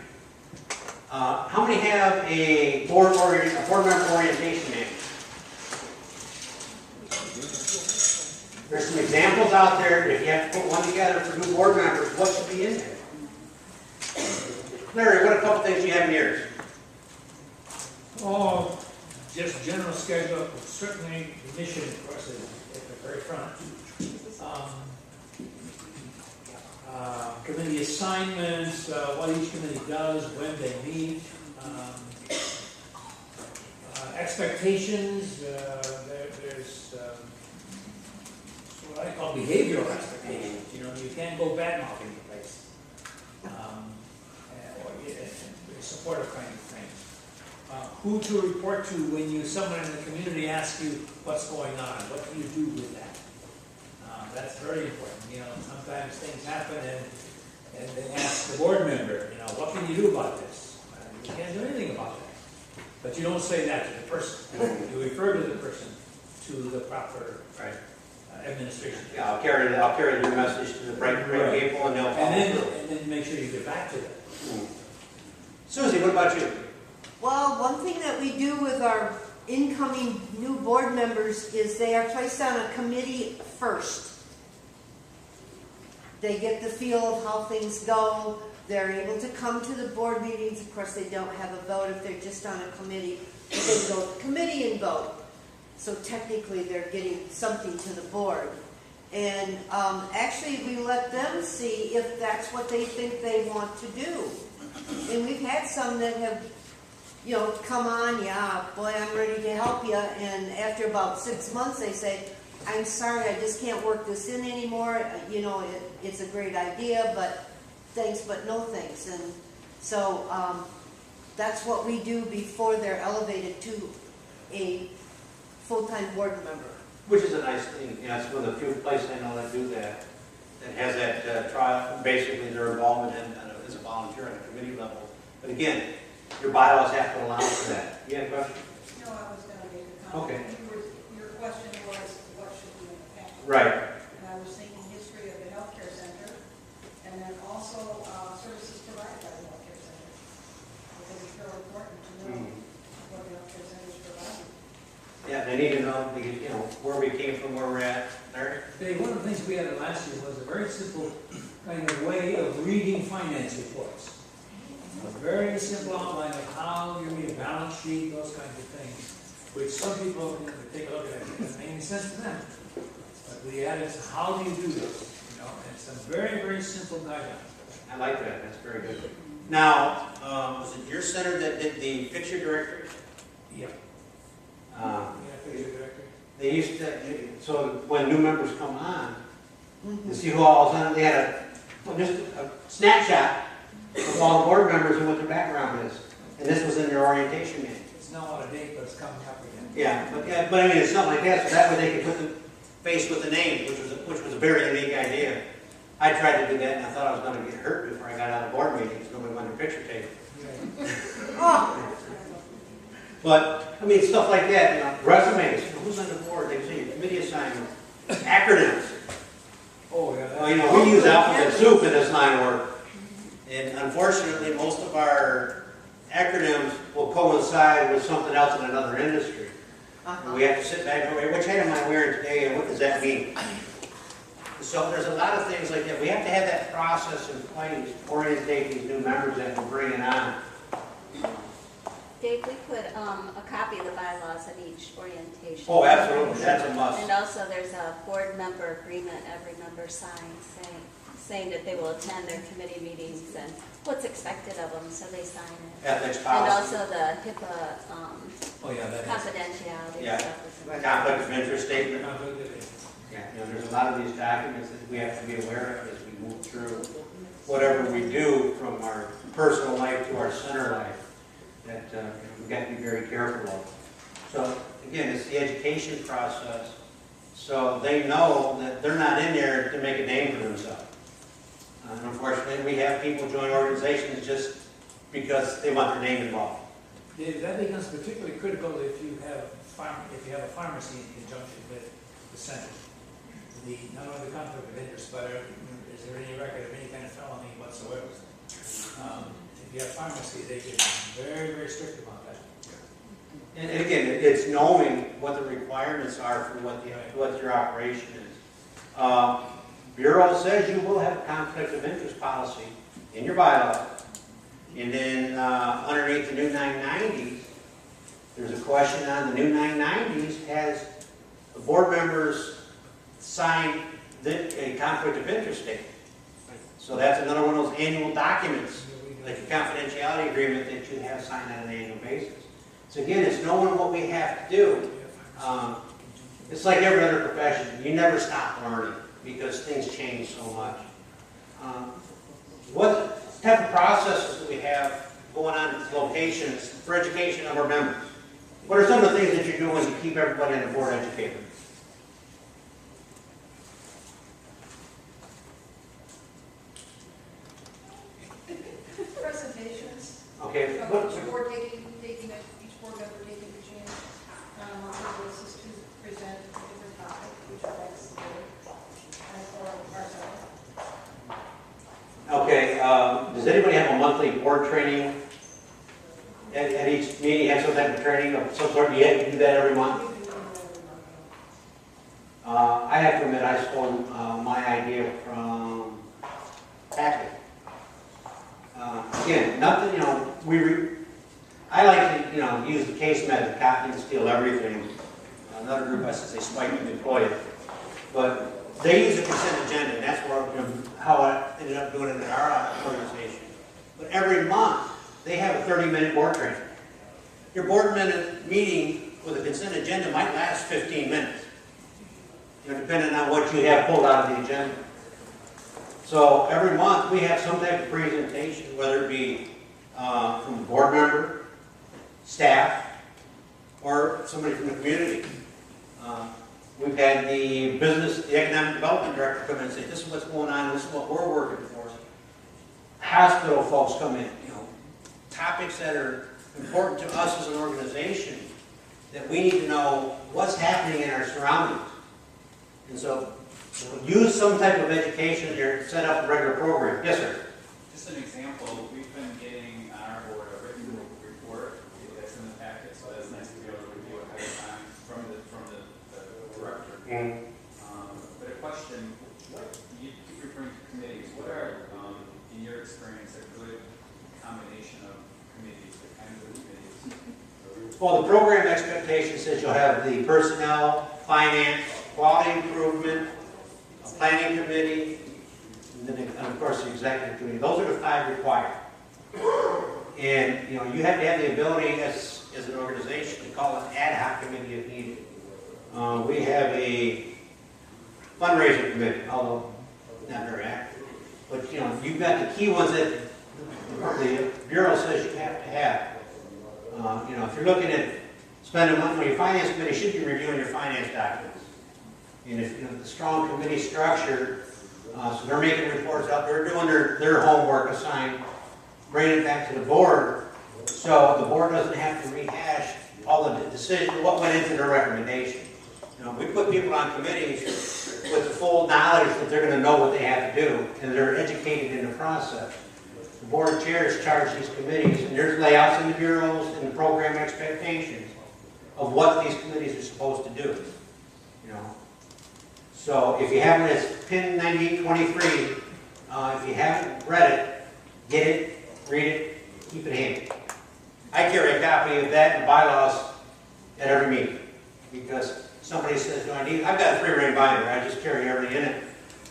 How many have a board member orientation manual? There's some examples out there. If you have to put one together for new board members, what should be in there? Larry, what are a couple things you have in yours? Oh, just general schedule, certainly the mission, of course, is at the very front. Committee assignments, what each committee does, when they meet. Expectations, there's what I call behavioral expectations. You know, you can't go bad mouthing the place. Or supportive kind of things. Who to report to when someone in the community asks you what's going on, what do you do with that? That's very important. You know, sometimes things happen and they ask the board member, you know, what can you do about this? You can't do anything about that. But you don't say that to the person. You refer to the person to the proper Right. Administration. Yeah, I'll carry your message to the right people and they'll follow through. And then make sure you get back to them. Susie, what about you? Well, one thing that we do with our incoming new board members is they are placed on a committee first. They get the feel of how things go. They're able to come to the board meetings. Of course, they don't have a vote if they're just on a committee. But they go to the committee and vote. So technically, they're getting something to the board. And actually, we let them see if that's what they think they want to do. And we've had some that have, you know, come on, yeah, boy, I'm ready to help you. And after about 6 months, they say, I'm sorry, I just can't work this in anymore. You know, it's a great idea, but thanks, but no thanks. And so that's what we do before they're elevated to a full-time board member. Which is a nice thing. You know, it's one of the few places I know that do that, that has that trial, basically their involvement as a volunteer on a committee level. But again, your bylaws have to allow for that. You have a question? No, I was gonna make a comment. Okay. Your question was, what should be in the packet? Right. And I was thinking history of the healthcare center, and then also services provided by the healthcare center. Because it's very important to know what the healthcare center is providing. Yeah, they need to know, you know, where we came from, where we're at. Larry? Dave, one of the things we had last year was a very simple kind of way of reading finance reports. A very simple outline of how you read a balance sheet, those kinds of things, which some people, you know, they take a look at it, it doesn't make any sense to them. But we added, how do you do this? You know, and some very, very simple guidelines. I like that. That's very good. Now, was it your center that did the picture directory? Yep. Uh, Figure director. They used to, so when new members come on, to see who all is on, they had just a snapshot of all the board members and what their background is. And this was in their orientation manual. It's now out of date, but it's coming up again. Yeah, but I mean, it's something like that, so that way they could put the face with the name, which was a very unique idea. I tried to do that, and I thought I was going to get hurt before I got out of board meetings. Nobody wanted a picture taken. Oh, But, I mean, stuff like that, you know, resumes, who's on the board, they say, committee assignments, acronyms. Oh, yeah. Well, you know, we use alphabet soup in this line of work. And unfortunately, most of our acronyms will coincide with something else in another industry. And we have to sit back and go, which item am I wearing today, and what does that mean? So there's a lot of things like that. We have to have that process in place, orientate these new members that we're bringing on. Dave, we put a copy of the bylaws at each orientation. Oh, absolutely, that's a must. And also there's a board member agreement every member signs saying that they will attend their committee meetings and what's expected of them, so they sign it. Ethics And policy. also the HIPAA Oh, yeah, that is. confidentiality Yeah. stuff. Conflict of interest statement. Conflict of interest. Yeah, you know, there's a lot of these documents that we have to be aware of as we move through whatever we do from our personal life to our center life that we've got to be very careful of. So again, it's the education process. So they know that they're not in there to make a name for themselves. Unfortunately, we have people join organizations just because they want their name involved. Dave, that becomes particularly critical if you have a pharmacy in conjunction with the center. Not only the conflict of interest, but is there any record of any kind of felony whatsoever? If you have pharmacy, they get very, very strict about that. And again, it's knowing what the requirements are for what your operation is. Bureau says you will have a conflict of interest policy in your bylaw. And then underneath the new 990s, There's a question on the new 990s, has the board members signed a conflict of interest statement? So that's another one of those annual documents, like a confidentiality agreement that you have signed on an annual basis. So again, it's knowing what we have to do. It's like every other profession, you never stop learning because things change so much. What type of processes do we have going on at locations for education of our members? What are some of the things that you're doing to keep everybody on the board educated? Presentations, Okay, of what, each board each board member taking a chance on a monthly basis to present a different topic, which affects the board and or ourselves. okay, does anybody have a monthly board training? At each meeting, have some type of training of some sort? Do you have to do that every month? We do it every month. I have to admit, I stole my idea from Patrick. Again, nothing, you know, I like to, use the case method, copy and steal everything. Another group, I should say, swipe and deploy it. But they use a consent agenda, and that's how I ended up doing it in our organization. But every month, they have a 30-minute board training. Your board minute meeting with a consent agenda might last 15 minutes, depending on what you have pulled out of the agenda. So every month we have some type of presentation, whether it be from a board member, staff, or somebody from the community. We've had the economic development director come in and say, this is what's going on, this is what we're working for. Hospital folks come in, topics that are important to us as an organization, that we need to know what's happening in our surroundings. And so, use some type of education here, set up a regular program. Yes, sir? Just an example, we've been getting on our board a written report that's in the packet, so that's nice to be able to review ahead of time from the director. But a question, you keep referring to committees, what are, in your experience, a good combination of committees, the kinds of committees? Well, the program expectation says you'll have the personnel, finance, quality improvement, a planning committee, and then, of course, the executive committee. Those are the 5 required. And, you have to have the ability as an organization to call an ad hoc committee if needed. We have a fundraising committee, although not very active. But, you've got the key ones that the Bureau says you have to have. If you're looking at spending money, your finance committee should be reviewing your finance documents. And if the strong committee structure, so they're making reports out, they're doing their homework assigned, bringing it back to the board, so the board doesn't have to rehash all the decisions, what went into their recommendation. We put people on committees with the full knowledge that they're going to know what they have to do, and they're educated in the process. The board chairs charge these committees, and there's layouts in the bureaus and the program expectations of what these committees are supposed to do. So if you haven't, it's PIN 9823. If you haven't read it, get it, read it, keep it handy. I carry a copy of that and bylaws at every meeting because somebody says, "Do I need?" I've got a 3-ring binder. I just carry everything in it.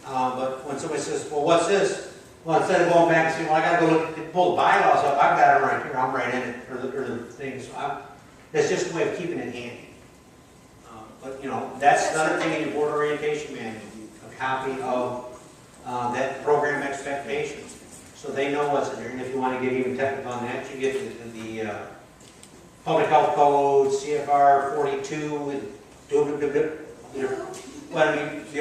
But when somebody says, "Well, what's this?" Well, instead of going back and saying, "Well, I got to go look and pull the bylaws up," I've got it right here. I'm right in it, or the things. So that's just a way of keeping it handy. But that's another thing in your board orientation manual, a copy of that program expectations, so they know what's in there. And if you want to get even technical on that, you get the Public Health Code, CFR 42, the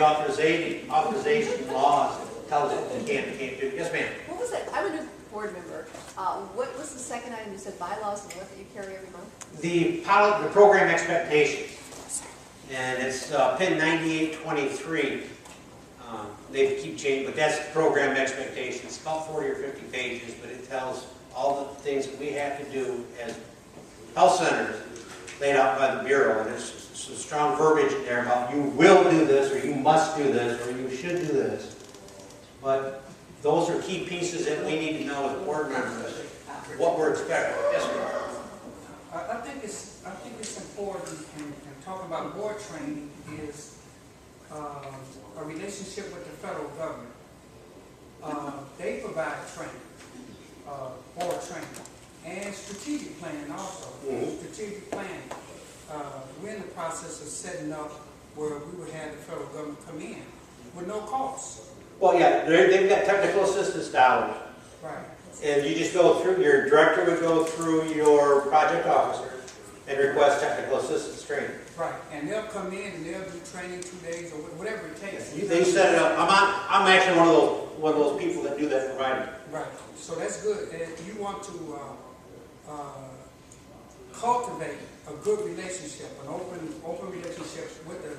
authorization laws tells it you can't do. Yes, ma'am. What was it? I'm a new board member. What was the second item? You said bylaws and what that you carry every month? The program expectations. And it's PIN 9823. They keep changing, but that's the program expectations. It's about 40 or 50 pages, but it tells all the things that we have to do as health centers laid out by the Bureau. And there's some strong verbiage in there about you will do this, or you must do this, or you should do this. But those are key pieces that we need to know as board members, what we're expecting. Yes, sir. I think it's important in talking about board training is a relationship with the federal government. They provide training, board training, and strategic planning also. Strategic planning. We're in the process of setting up where we would have the federal government come in with no cost. Well, yeah, they've got technical assistance dollars. Right. And you just go through, your director would go through your project officer and request technical assistance training. Right, and they'll come in and they'll do training 2 days or whatever it takes. They set it up. I'm actually one of those people that do that providing. Right, so that's good. If you want to cultivate a good relationship, an open relationship with the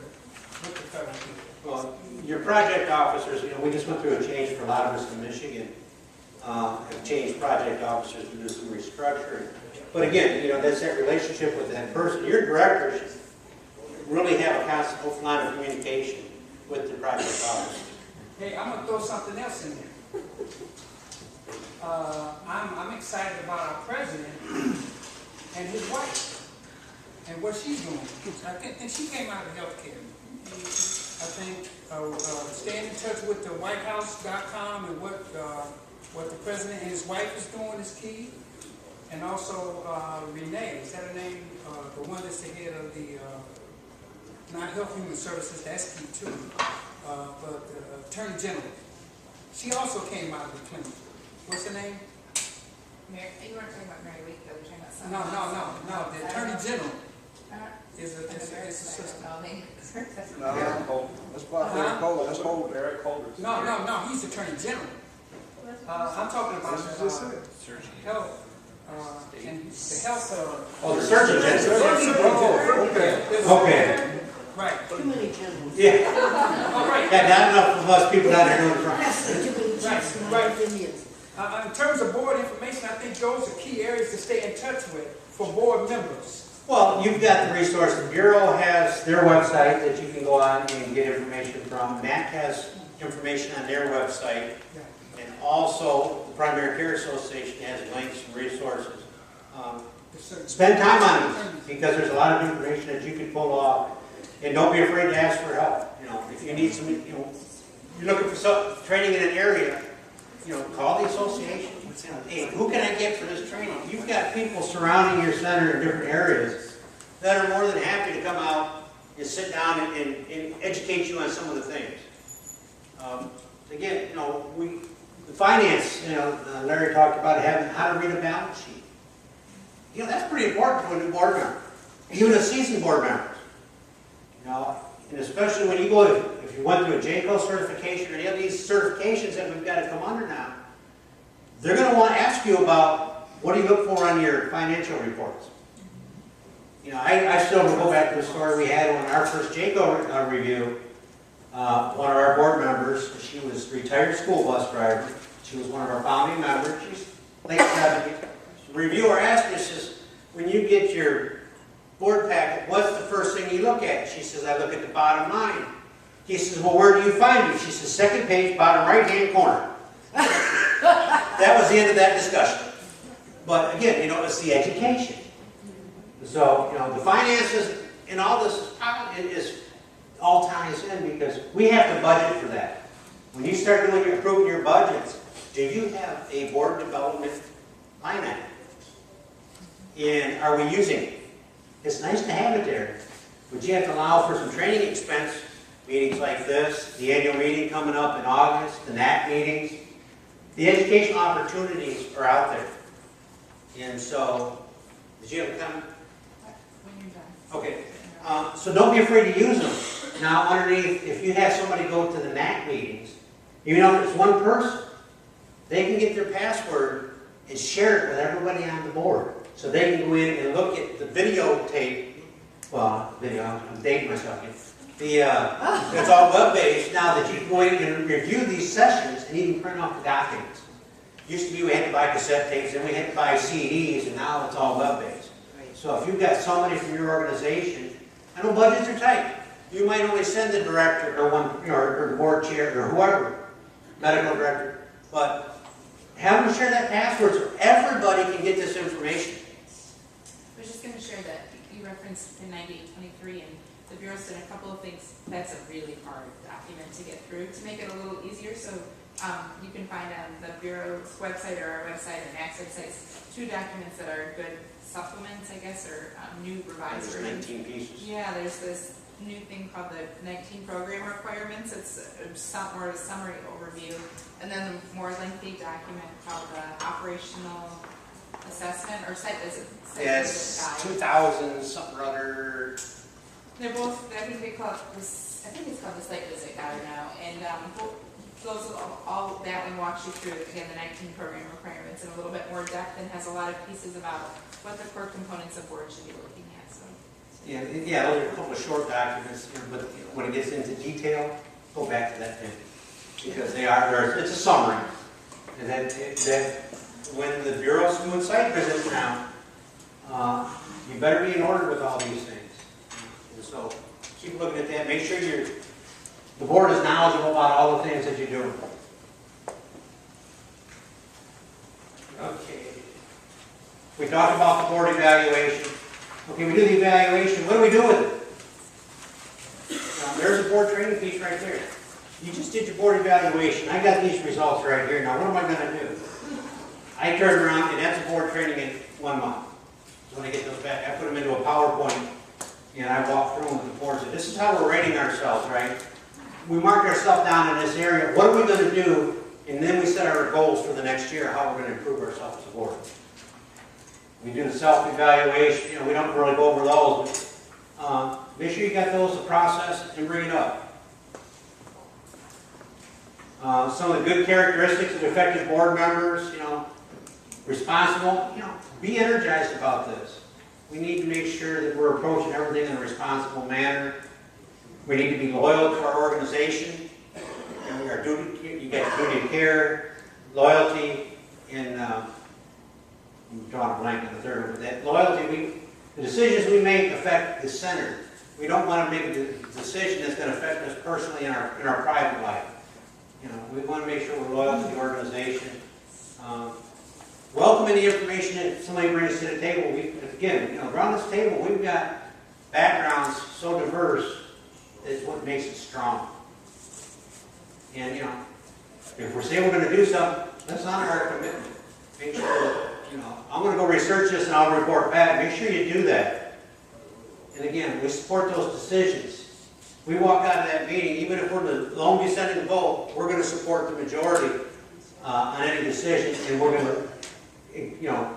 federal people. Well, your project officers, we just went through a change for a lot of us in Michigan. Have changed project officers to do some restructuring. But again, that's that relationship with that person. Your director should really have a constant open line of communication with the project officer. Hey, I'm gonna throw something else in there. I'm excited about our president and his wife and what she's doing. I think she came out of healthcare. I think staying in touch with the WhiteHouse.com and what the president and his wife is doing is key. And also Renee, is that her name? The one that's the head of the, not Health Human Services, that's key too. But Attorney General. She also came out of the clinic. What's her name? You weren't talking about Mary Wakefield, you were talking about something No, else. the Attorney General is It's a sister. No, that's about Barry Colder. That's Colder. Barry Colder. No, he's Attorney General. I'm talking about health, and the health, Oh, the Surgeon General. Okay. right. Too many generals. Yeah. All right. Yeah, not enough of us people down there doing the Yes, too many chiefs and Right. Indians. In terms of board information, I think those are key areas to stay in touch with for board members. Well, you've got the resource. The Bureau has their website that you can go on and get information from. MAC has information on their website. And also, the Primary Care Association has links and resources. Spend time on it, because there's a lot of information that you can pull off. And don't be afraid to ask for help. If you need some, you're looking for some training in an area, call the association. Hey, who can I get for this training? You've got people surrounding your center in different areas that are more than happy to come out and sit down and educate you on some of the things. Again, the finance, Larry talked about having how to read a balance sheet. That's pretty important to a new board member, even a seasoned board member. And especially when you if you went through a JCO certification or any of these certifications that we've got to come under now, they're going to want to ask you about what do you look for on your financial reports. I still go back to the story we had on our first JCO review. One of our board members, she was a retired school bus driver. She was one of our founding members. She's late 70s. The reviewer asked me, says, when you get your board packet, what's the first thing you look at? She says, I look at the bottom line. He says, well, where do you find it? She says, second page, bottom right-hand corner. That was the end of that discussion. But again, it's the education. So, the finances and all this is all ties in because we have to budget for that. When you start approving your budgets, do you have a board development line item? And are we using it? It's nice to have it there, but you have to allow for some training expense, meetings like this, the annual meeting coming up in August, the NAC meetings. The educational opportunities are out there. And so, did you have a comment? When you're done. Okay. So don't be afraid to use them. Now, underneath, if you have somebody go to the NAC meetings, even if it's one person, they can get their password and share it with everybody on the board. So they can go in and look at the videotape. Well, I'm dating myself here. It's all web-based now that you can go in and review these sessions and even print off the documents. Used to be we had to buy cassette tapes, then we had to buy CDs, and now it's all web-based. So if you've got somebody from your organization, I know budgets are tight. You might only send the director or the board chair or whoever, medical director, but have them share that password so everybody can get this information. was just gonna share that you referenced in 9823, and the Bureau's done a couple of things. That's a really hard document to get through to make it a little easier. So you can find on the Bureau's website or our website and NAC's websites 2 documents that are good supplements, I guess, or new revised There's versions. 19 pieces. Yeah, there's this new thing called the 19 program requirements. It's more of a summary overview. And then the more lengthy document called the operational assessment or site visit. Yeah, it's guide. 2,000 something or other. They're both, I think they call it this, I think it's called the site visit guide now. And those all that one walks you through, again, the 19 program requirements in a little bit more depth and has a lot of pieces about what the core components of board should be looking at. So. Yeah, those are a couple of short documents, but when it gets into detail, go back to that thing. Because it's a summary. And that when the Bureau's doing site visits now, you better be in order with all these things. And so keep looking at that. Make sure the board is knowledgeable about all the things that you're doing. Okay. We talked about the board evaluation. Okay, we do the evaluation. What do we do with it? There's a board training piece right there. You just did your board evaluation. I got these results right here. Now, what am I going to do? I turn around, and that's a board training in 1 month. So when I get those back, I put them into a PowerPoint, and I walk through them with the board. So this is how we're rating ourselves, right? We mark ourselves down in this area. What are we going to do? And then we set our goals for the next year, how we're going to improve ourselves as a board. We do the self-evaluation. We don't really go over those, but make sure you got those to process and bring it up. Some of the good characteristics of effective board members, responsible, be energized about this. We need to make sure that we're approaching everything in a responsible manner. We need to be loyal to our organization. And our duty, you got duty of care, loyalty, and I'm drawing a blank on the third one, but that loyalty, the decisions we make affect the center. We don't want to make a decision that's going to affect us personally in our private life. We want to make sure we're loyal to the organization. Welcoming the information that somebody brings to the table. Again, around this table, we've got backgrounds so diverse that's what makes it strong. And, if we're saying we're going to do something, let's honor our commitment. Make sure that, I'm going to go research this and I'll report back. Make sure you do that. And again, we support those decisions. We walk out of that meeting, even if we're the lone dissenting vote, we're going to support the majority on any decision, and we're going to,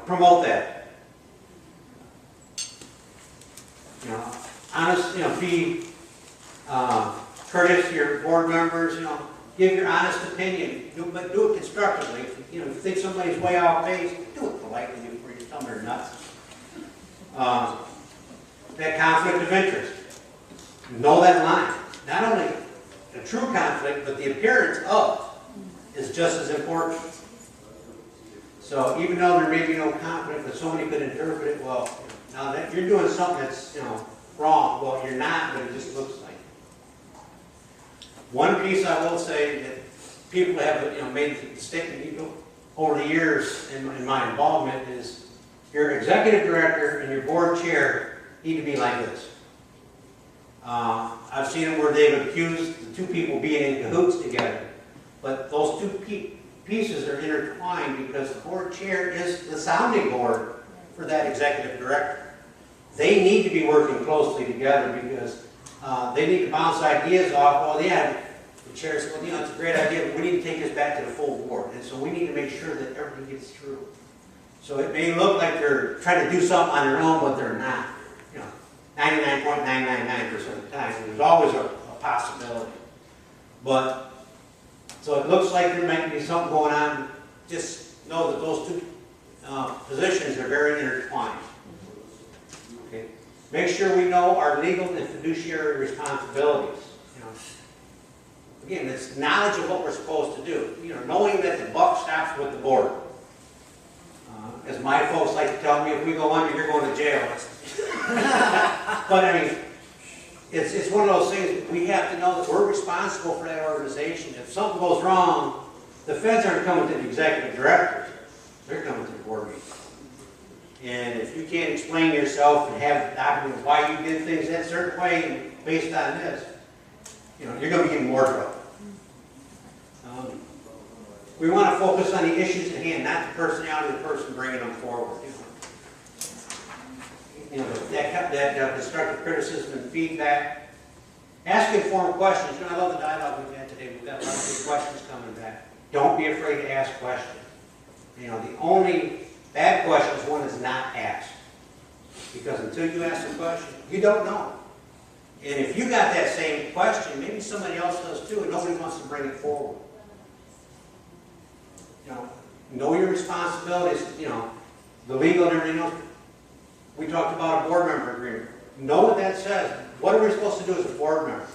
promote that. Honest, be courteous to your board members. Give your honest opinion, but do it constructively. If you think somebody's way off base, do it politely before you tell them they're nuts. That conflict of interest. Know that line. Not only a true conflict, but the appearance of is just as important. So even though there may be no conflict, but somebody could interpret it, well, now that you're doing something that's wrong. Well, you're not, but it just looks like it. One piece I will say that people have made the statement over the years in my involvement is your executive director and your board chair need to be like this. I've seen it where they've accused the two people being in cahoots together. But those two pieces are intertwined because the board chair is the sounding board for that executive director. They need to be working closely together because they need to bounce ideas off. Well, yeah, the chair says, well, it's a great idea, but we need to take this back to the full board. And so we need to make sure that everything gets through. So it may look like they're trying to do something on their own, but they're not. 99.999% of the time. There's always a possibility. But, so it looks like there might be something going on. Just know that those two positions are very intertwined. Okay. Make sure we know our legal and fiduciary responsibilities. Again, it's knowledge of what we're supposed to do. Knowing that the buck stops with the board. As my folks like to tell me, if we go under, you're going to jail. But I mean, it's one of those things, we have to know that we're responsible for that organization. If something goes wrong, the feds aren't coming to the executive directors. They're coming to the board meeting. And if you can't explain yourself and have document why you did things that certain way based on this, you're going to be in more trouble. We want to focus on the issues at hand, not the personality of the person bringing them forward. That constructive criticism and feedback. Ask informed questions. I love the dialogue we've had today. We've got a lot of good questions coming back. Don't be afraid to ask questions. The only bad question is one that's not asked. Because until you ask the question, you don't know. And if you got that same question, maybe somebody else does too, and nobody wants to bring it forward. Know your responsibilities, the legal and everything else. We talked about a board member agreement. Know what that says. What are we supposed to do as a board member?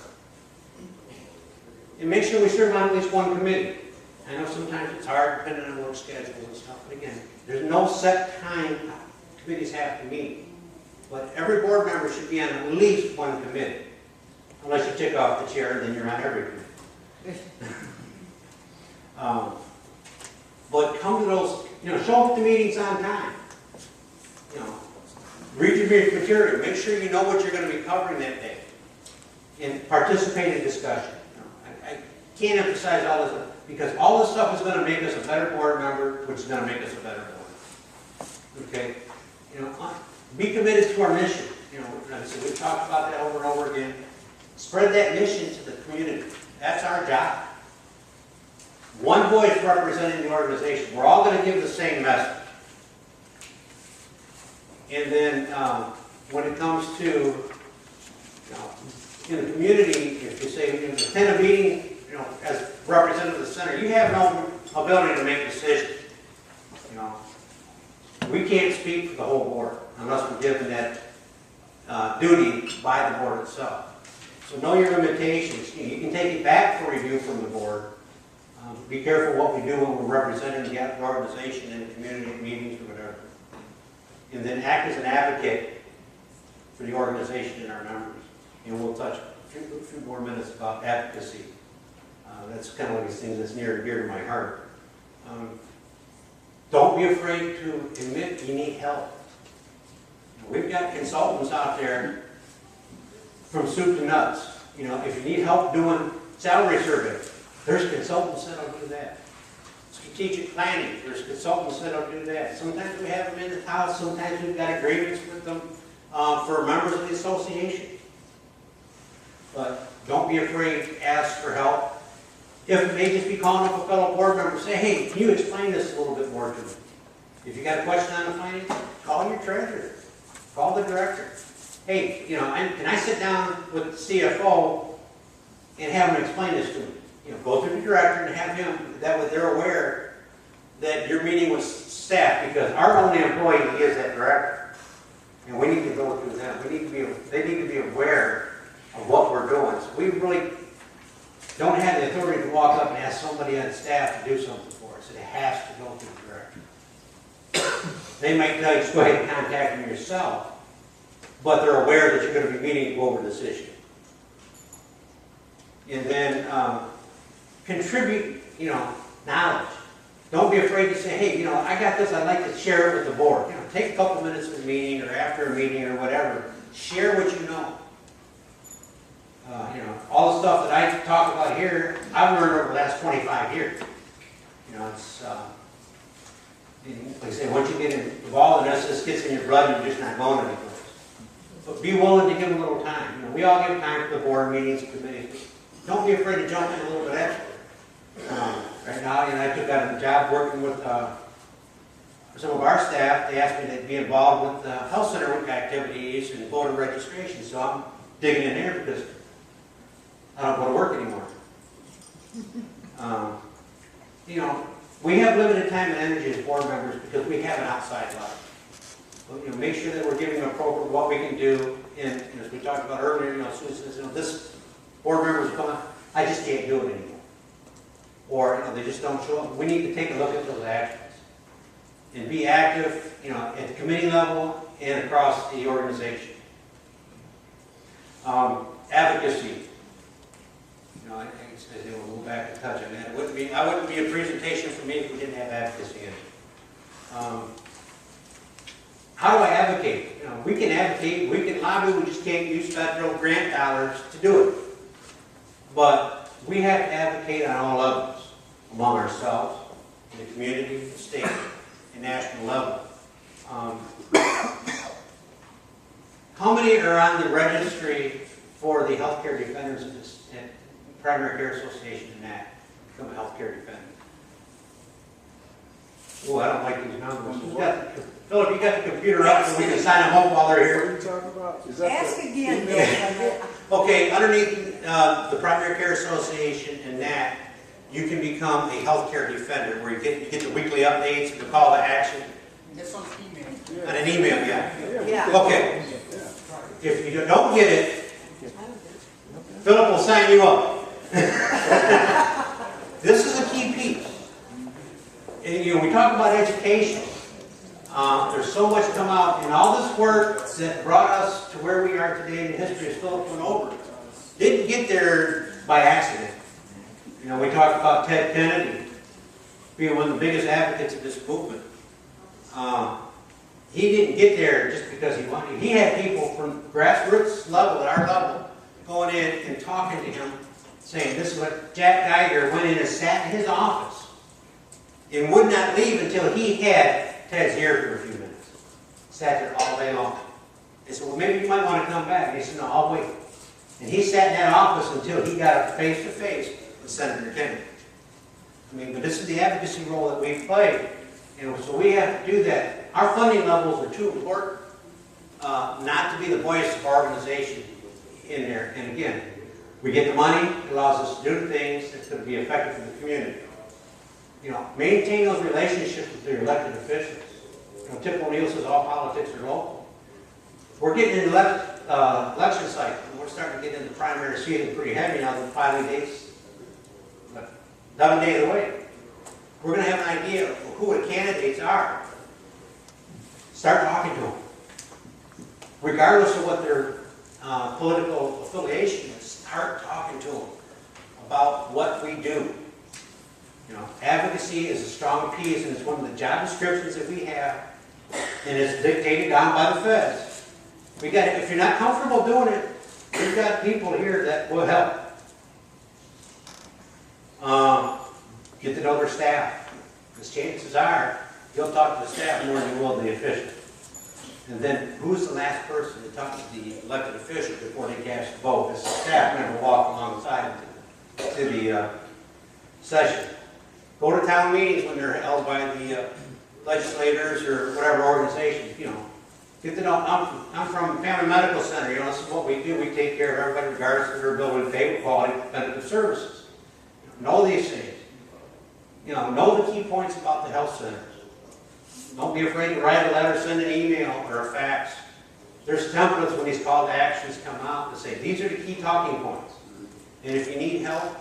And make sure we serve on at least one committee. I know sometimes it's hard depending on work schedules and stuff, but again, there's no set time committees have to meet. But every board member should be on at least one committee. Unless you tick off the chair, then you're on every committee. But come to those, show up to meetings on time. Read your material. Make sure you know what you're going to be covering that day. And participate in discussion. I can't emphasize all this, because all this stuff is going to make us a better board member, which is going to make us a better board. Okay? Be committed to our mission. Like I said, we've talked about that over and over again. Spread that mission to the community. That's our job. One voice representing the organization. We're all going to give the same message. And then when it comes to, in the community, if you say, attend a meeting, as representative of the center, you have no ability to make decisions. We can't speak for the whole board unless we're given that duty by the board itself. So know your limitations. You can take it back for review from the board. Be careful what we do when we're representing the organization in the community meetings or whatever. And then act as an advocate for the organization and our members. And we'll touch a few more minutes about advocacy. That's kind of one of these things that's near and dear to my heart. Don't be afraid to admit you need help. We've got consultants out there from soup to nuts. If you need help doing salary survey, there's consultants that'll do that. Strategic planning, there's consultants that'll do that. Sometimes we have them in the house, sometimes we've got agreements with them for members of the association. But don't be afraid to ask for help. If it may just be calling up a fellow board member, say, hey, can you explain this a little bit more to me? If you got a question on the finance, call your treasurer, call the director. Hey, can I sit down with the CFO and have him explain this to me? Go through the director and have him, that way they're aware that you're meeting with staff, because our only employee is that director. And we need to go through them. They need to be aware of what we're doing. So we really don't have the authority to walk up and ask somebody on staff to do something for us. It has to go through the director. They might tell you to go ahead and contact them yourself, but they're aware that you're going to be meeting to go over this issue. And then contribute, knowledge. Don't be afraid to say, hey, I got this, I'd like to share it with the board. Take a couple minutes of the meeting or after a meeting or whatever. Share what you know. All the stuff that I talk about here, I've learned over the last 25 years. It's, like I say, once you get involved in this, this gets in your blood and you're just not going anywhere. But be willing to give a little time. We all give time for the board meetings, committees. Don't be afraid to jump in a little bit extra. Right now, I took on a job working with some of our staff. They asked me to be involved with the health center activities and voter registration. So I'm digging in there because I don't go to work anymore. We have limited time and energy as board members because we have an outside life. But, make sure that we're giving appropriate what we can do. And as we talked about earlier, Susan says, this board members come, I just can't do it anymore. Or they just don't show up. We need to take a look at those actions and be active, at the committee level and across the organization. Advocacy. We'll go back and touch on that. It wouldn't be a presentation for me if we didn't have advocacy in it. how do I advocate? You know, we can advocate, we can lobby, we just can't use federal grant dollars to do it. But we have to advocate on all levels, among ourselves, in the community, the state, and national level. How many are on the registry for the healthcare defenders of this Primary Care Association and that become a healthcare defender? Oh, I don't like these numbers. Philip, you got the computer up so we can sign them up while they're What here? are you talking about? Is that Ask the again, email? Dave. Okay, underneath the Primary Care Association and that, you can become a healthcare defender where you get the weekly updates and the call to action That's on email. on an email, yeah. Yeah. Okay, if you don't get it, Philip will sign you up. This is a key piece. And, you know, we talk about education. There's so much come out, and all this work that brought us to where we are today in the history of Philip went over. Didn't get there by accident. You know, we talked about Ted Kennedy being one of the biggest advocates of this movement. He didn't get there just because he wanted. He had people from grassroots level, at our level, going in and talking to him, saying, this is what Jack Geiger went in and sat in his office and would not leave until he had Ted's ear for a few minutes. Sat there all day long. They said, well, maybe you might want to come back. And he said, no, I'll wait. And he sat in that office until he got a face-to-face with Senator Kennedy. I mean, but this is the advocacy role that we play. You know, so we have to do that. Our funding levels are too important not to be the voice of our organization in there. And again, we get the money, it allows us to do things that could be effective for the community. You know, maintain those relationships with your elected officials. You know, Tip O'Neill says all politics are local. We're getting in election cycle, and we're starting to get into primary season pretty heavy now. The filing dates, 11 days away. We're going to have an idea of who the candidates are. Start talking to them. Regardless of what their political affiliation is, start talking to them about what we do. You know, advocacy is a strong piece, and it's one of the job descriptions that we have, and it's dictated down by the feds. We got, if you're not comfortable doing it, we've got people here that will help. Get to know their staff, because chances are you'll talk to the staff more than you will the officials. And then who's the last person to talk to the elected official before they cast a vote? As a staff member walk alongside to the session. Go to town meetings when they're held by the legislators or whatever organization, you know. Get to know, I'm from Family Medical Center, you know, this is what we do. We take care of everybody regardless of their ability to pay for quality preventative services. Know these things. You know the key points about the health centers. Don't be afraid to write a letter, send an email, or a fax. There's templates when these call to actions come out that say, these are the key talking points. And if you need help,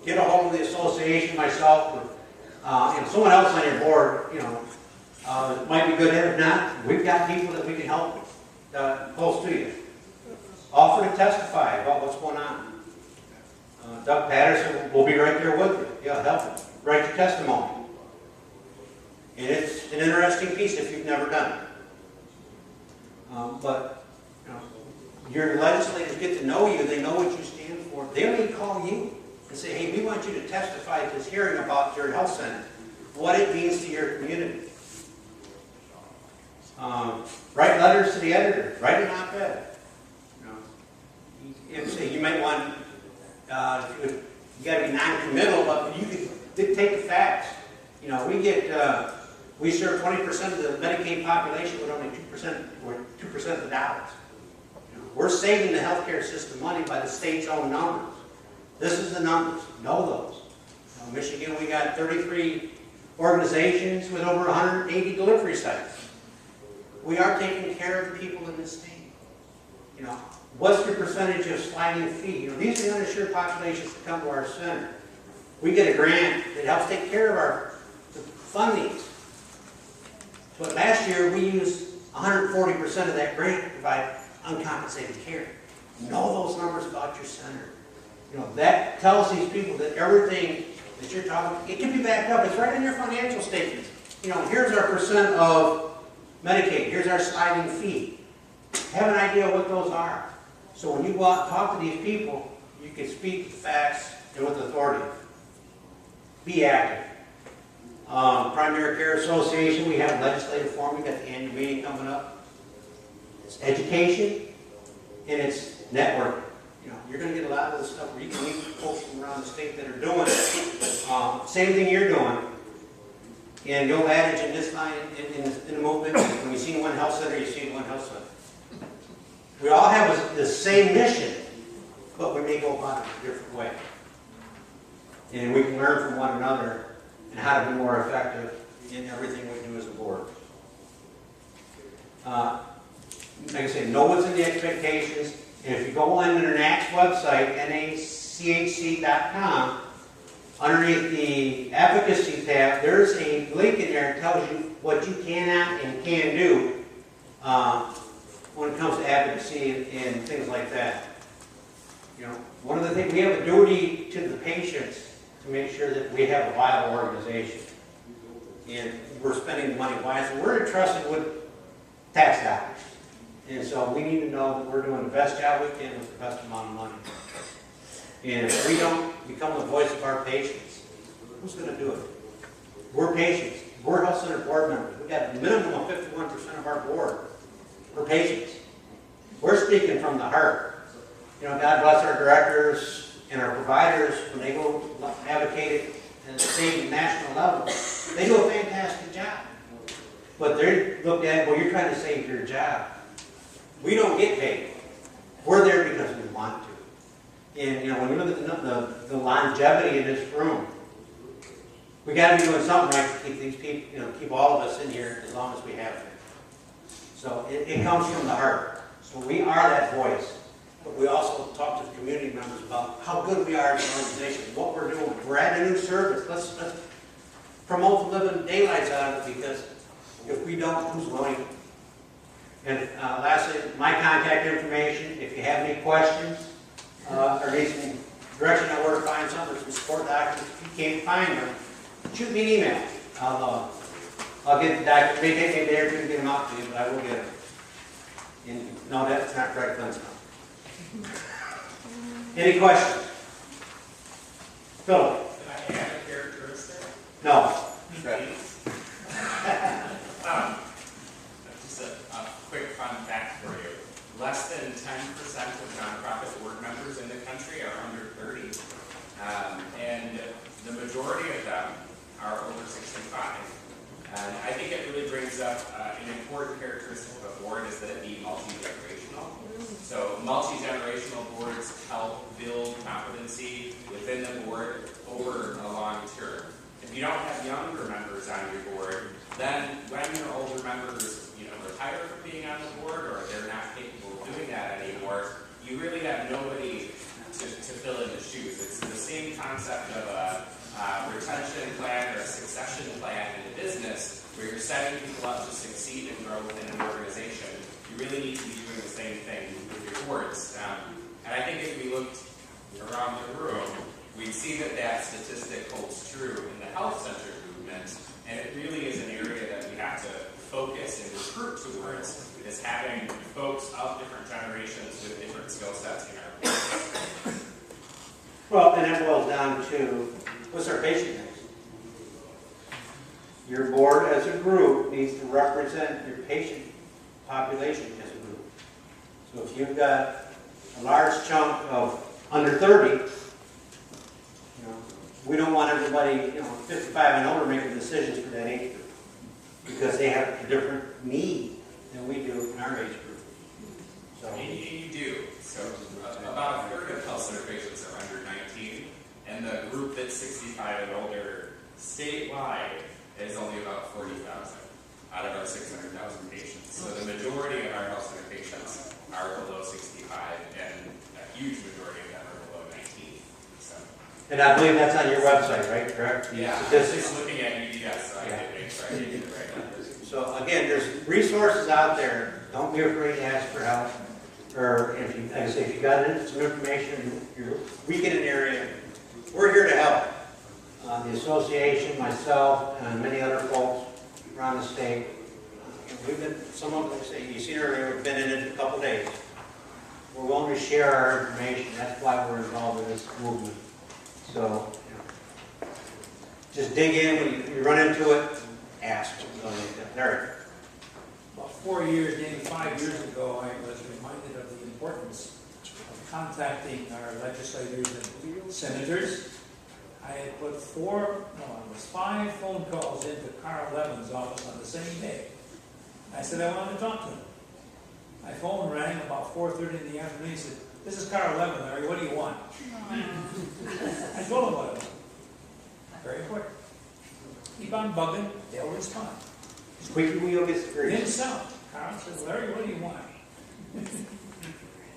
get a hold of the association, myself, or someone else on your board, you know, it might be good. If not, we've got people that we can help close to you. Offer to testify about what's going on. Doug Patterson will be right there with you. He'll help you. Write your testimony. And it's an interesting piece if you've never done it. But you know, your legislators get to know you. They know what you stand for. They may call you and say, hey, we want you to testify at this hearing about your health center, what it means to your community. Write letters to the editor. Write an op-ed. You know, you might want, you got to be non-committal, but you could dictate the facts. You know, we serve 20% of the Medicaid population with only 2% of the dollars. You know, we're saving the healthcare system money by the state's own numbers. This is the numbers. Know those. You know, Michigan, we got 33 organizations with over 180 delivery sites. We are taking care of the people in this state. You know, what's the percentage of sliding fee? You know, these are the uninsured populations that come to our center. We get a grant that helps take care of our fundings. But last year we used 140% of that grant to provide uncompensated care. Know those numbers about your center. You know, that tells these people that everything that you're talking, it can be backed up. It's right in your financial statements. You know, here's our percent of Medicaid, here's our sliding fee. Have an idea what those are. So when you go out and talk to these people, you can speak with facts and with authority. Be active. Primary Care Association, we have legislative forum, we got the annual meeting coming up. It's education and it's network. You know, you're going to get a lot of this stuff where you can meet folks from around the state that are doing it. Same thing you're doing. And the old adage in this line, in the movement, when you see one health center, you see one health center. We all have the same mission, but we may go about it a different way. And we can learn from one another and how to be more effective in everything we do as a board. Like I say, know what's in the expectations. And if you go on the NAC's website, NACHC.com, underneath the advocacy tab, there's a link in there that tells you what you cannot and can do when it comes to advocacy and things like that. You know, one of the things, we have a duty to the patients to make sure that we have a viable organization. And we're spending the money wisely. We're entrusted with tax dollars. And so we need to know that we're doing the best job we can with the best amount of money. And if we don't become the voice of our patients, who's going to do it? We're patients. We're health center board members. We've got a minimum of 51% of our board. We're patients. We're speaking from the heart. You know, God bless our directors and our providers when they go advocate it at the state and national level. They do a fantastic job. But they're looked at, well, you're trying to save your job. We don't get paid. We're there because we want to. And you know, when you look at the longevity in this room, we got to be doing something right to keep these people, you know, keep all of us in here as long as we have to. So it comes from the heart. So we are that voice. But we also talk to the community members about how good we are as an organization, what we're doing. We're adding a new service. Let's promote the living daylights out of it, because if we don't, who's going to? And lastly, my contact information, if you have any questions or need some direction on where to find something, some support documents, if you can't find them, shoot me an email. I'll get the documents. It may take me a day or two to get them out to you, but I will get them. And no, that's not correct. That's not. Any questions? Philip? Can I add a characteristic? No. Just a quick fun fact for you. Less than 10% of nonprofit board members in the country are under 30. And the majority of them are over 65. And I think it really brings up an important characteristic of a board is that it be multi-generational. So multi-generational boards help build competency within the board over a long term. If you don't have younger members on your board, then when your older members, retire from being on the board, or they're not capable of doing that anymore, you really have nobody to fill in the shoes. It's the same concept of a retention plan or a succession plan in a business where you're setting people up to succeed and grow within an organization. You really need to be doing the same thing with your boards. And I think if we looked around the room, we'd see that that statistic holds true in the health center movement, and it really is an area that we have to focus and recruit towards, is having folks of different generations with different skill sets in our boards. Well, and that boils down to, what's our patient mix? Your board as a group needs to represent your patient population as a group. So if you've got a large chunk of under 30, we don't want everybody, 55 and older making decisions for that age group, because they have a different need than we do in our age group. So And you do. So about a third of health center patients are under 19, and the group that's 65 and older statewide is only about 40,000 out of our 600,000 patients. So the majority of our health center patients are below 65, and a huge majority of them are below 19. So. And I believe that's on your website, right? Correct? Yeah, Statistics. just looking at UDS, so I did make sure I did get the right numbers. So again, there's resources out there. Don't be afraid to ask for help. Or if you, like I say, if you got some information, you're weak in an area, we're here to help. The association, myself, and many other folks around the state, we've been, some of them say, you see her, we've been in it a couple days. We're willing to share our information, that's why we're involved in this movement. So, just dig in, when you run into it, ask. There. About 4 years, maybe 5 years ago, I was reminded of the importance of contacting our legislators and senators. I had put 5 phone calls into Carl Levin's office on the same day. I said I wanted to talk to him. My phone rang about 4:30 in the afternoon. He said, "This is Carl Levin, Larry. What do you want?" I told him what I wanted. Very important. Keep on bugging, they'll respond. Squeaky wheel gets the grease. Himself. Carl said, "Larry, what do you want?"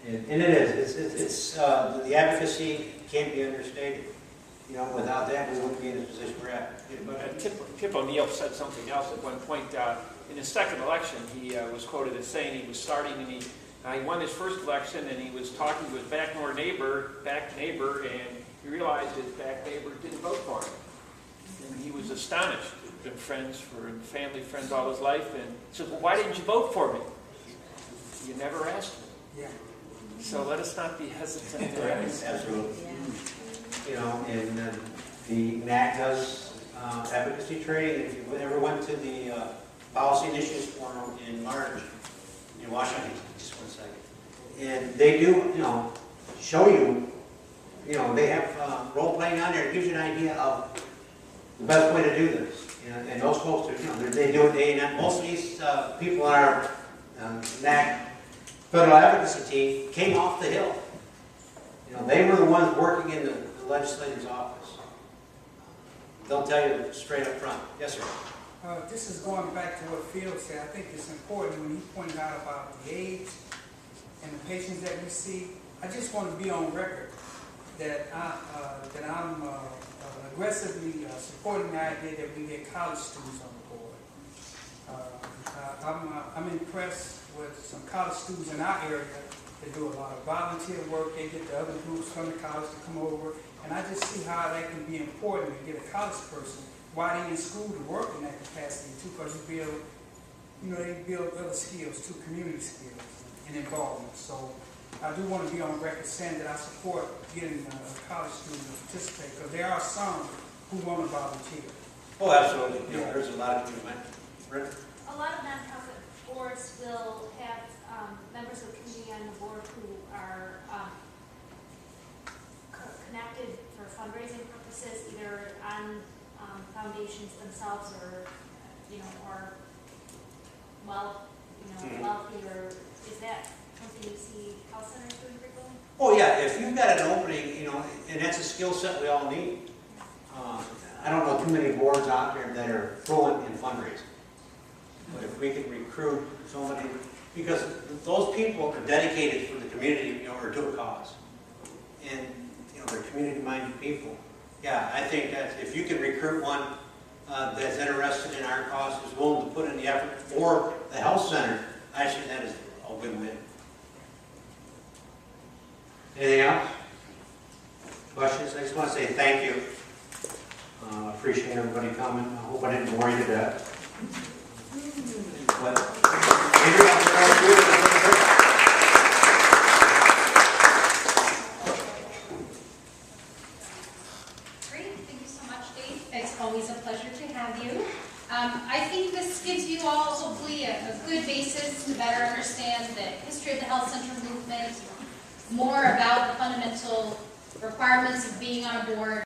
And it is, it's the advocacy can't be understated. You know, without that, we wouldn't be in the position we're at. But Tip O'Neill said something else at one point. In his second election, he was quoted as saying he was starting and he won his first election and he was talking to his back neighbor, and he realized his back neighbor didn't vote for him. And he was astonished. He'd been family friends all his life, and he said, "Well, why didn't you vote for me?" You never asked me. Yeah. So let us not be hesitant to ask. Absolutely. You know, and the NAC does advocacy training. If you ever went to the Policy Initiatives Forum in March in Washington, just 1 second, and they do, show you, they have role playing on there. It gives you an idea of the best way to do this. And those folks, they do it day and night. Most of these people on our NAC federal advocacy team came off the Hill. They were the ones working in the legislator's office. They'll tell you straight up front. Yes, sir. This is going back to what Phil said. I think it's important when he pointed out about the age and the patients that we see. I just want to be on record that I'm aggressively supporting the idea that we get college students on the board. I'm impressed with some college students in our area that do a lot of volunteer work. They get the other groups from the college to come over, and I just see how that can be important to get a college person while they're in school to work in that capacity too, because they build other skills too, community skills and involvement. So I do want to be on record saying that I support getting a college student to participate, because there are some who want to volunteer. Oh, absolutely. There's a lot of commitment. Rick? A lot of nonprofit boards will have members of the community on the board who are connected for fundraising purposes, either on foundations themselves or wealthy, or is that something you see health centers doing frequently? Oh, yeah. If you've got an opening, and that's a skill set we all need. I don't know too many boards out there that are fluent in fundraising. But if we can recruit somebody, because those people are dedicated for the community, or to a cause. And, they're community-minded people. Yeah, I think that if you can recruit one that's interested in our cause, is willing to put in the effort for the health center, I think that is a win-win. Anything else? Questions? I just want to say thank you. Appreciate everybody coming. I hope I didn't bore you to death. But, Great, thank you so much, Dave. It's always a pleasure to have you. I think this gives you all hopefully a good basis to better understand the history of the health center movement, more about the fundamental requirements of being on a board.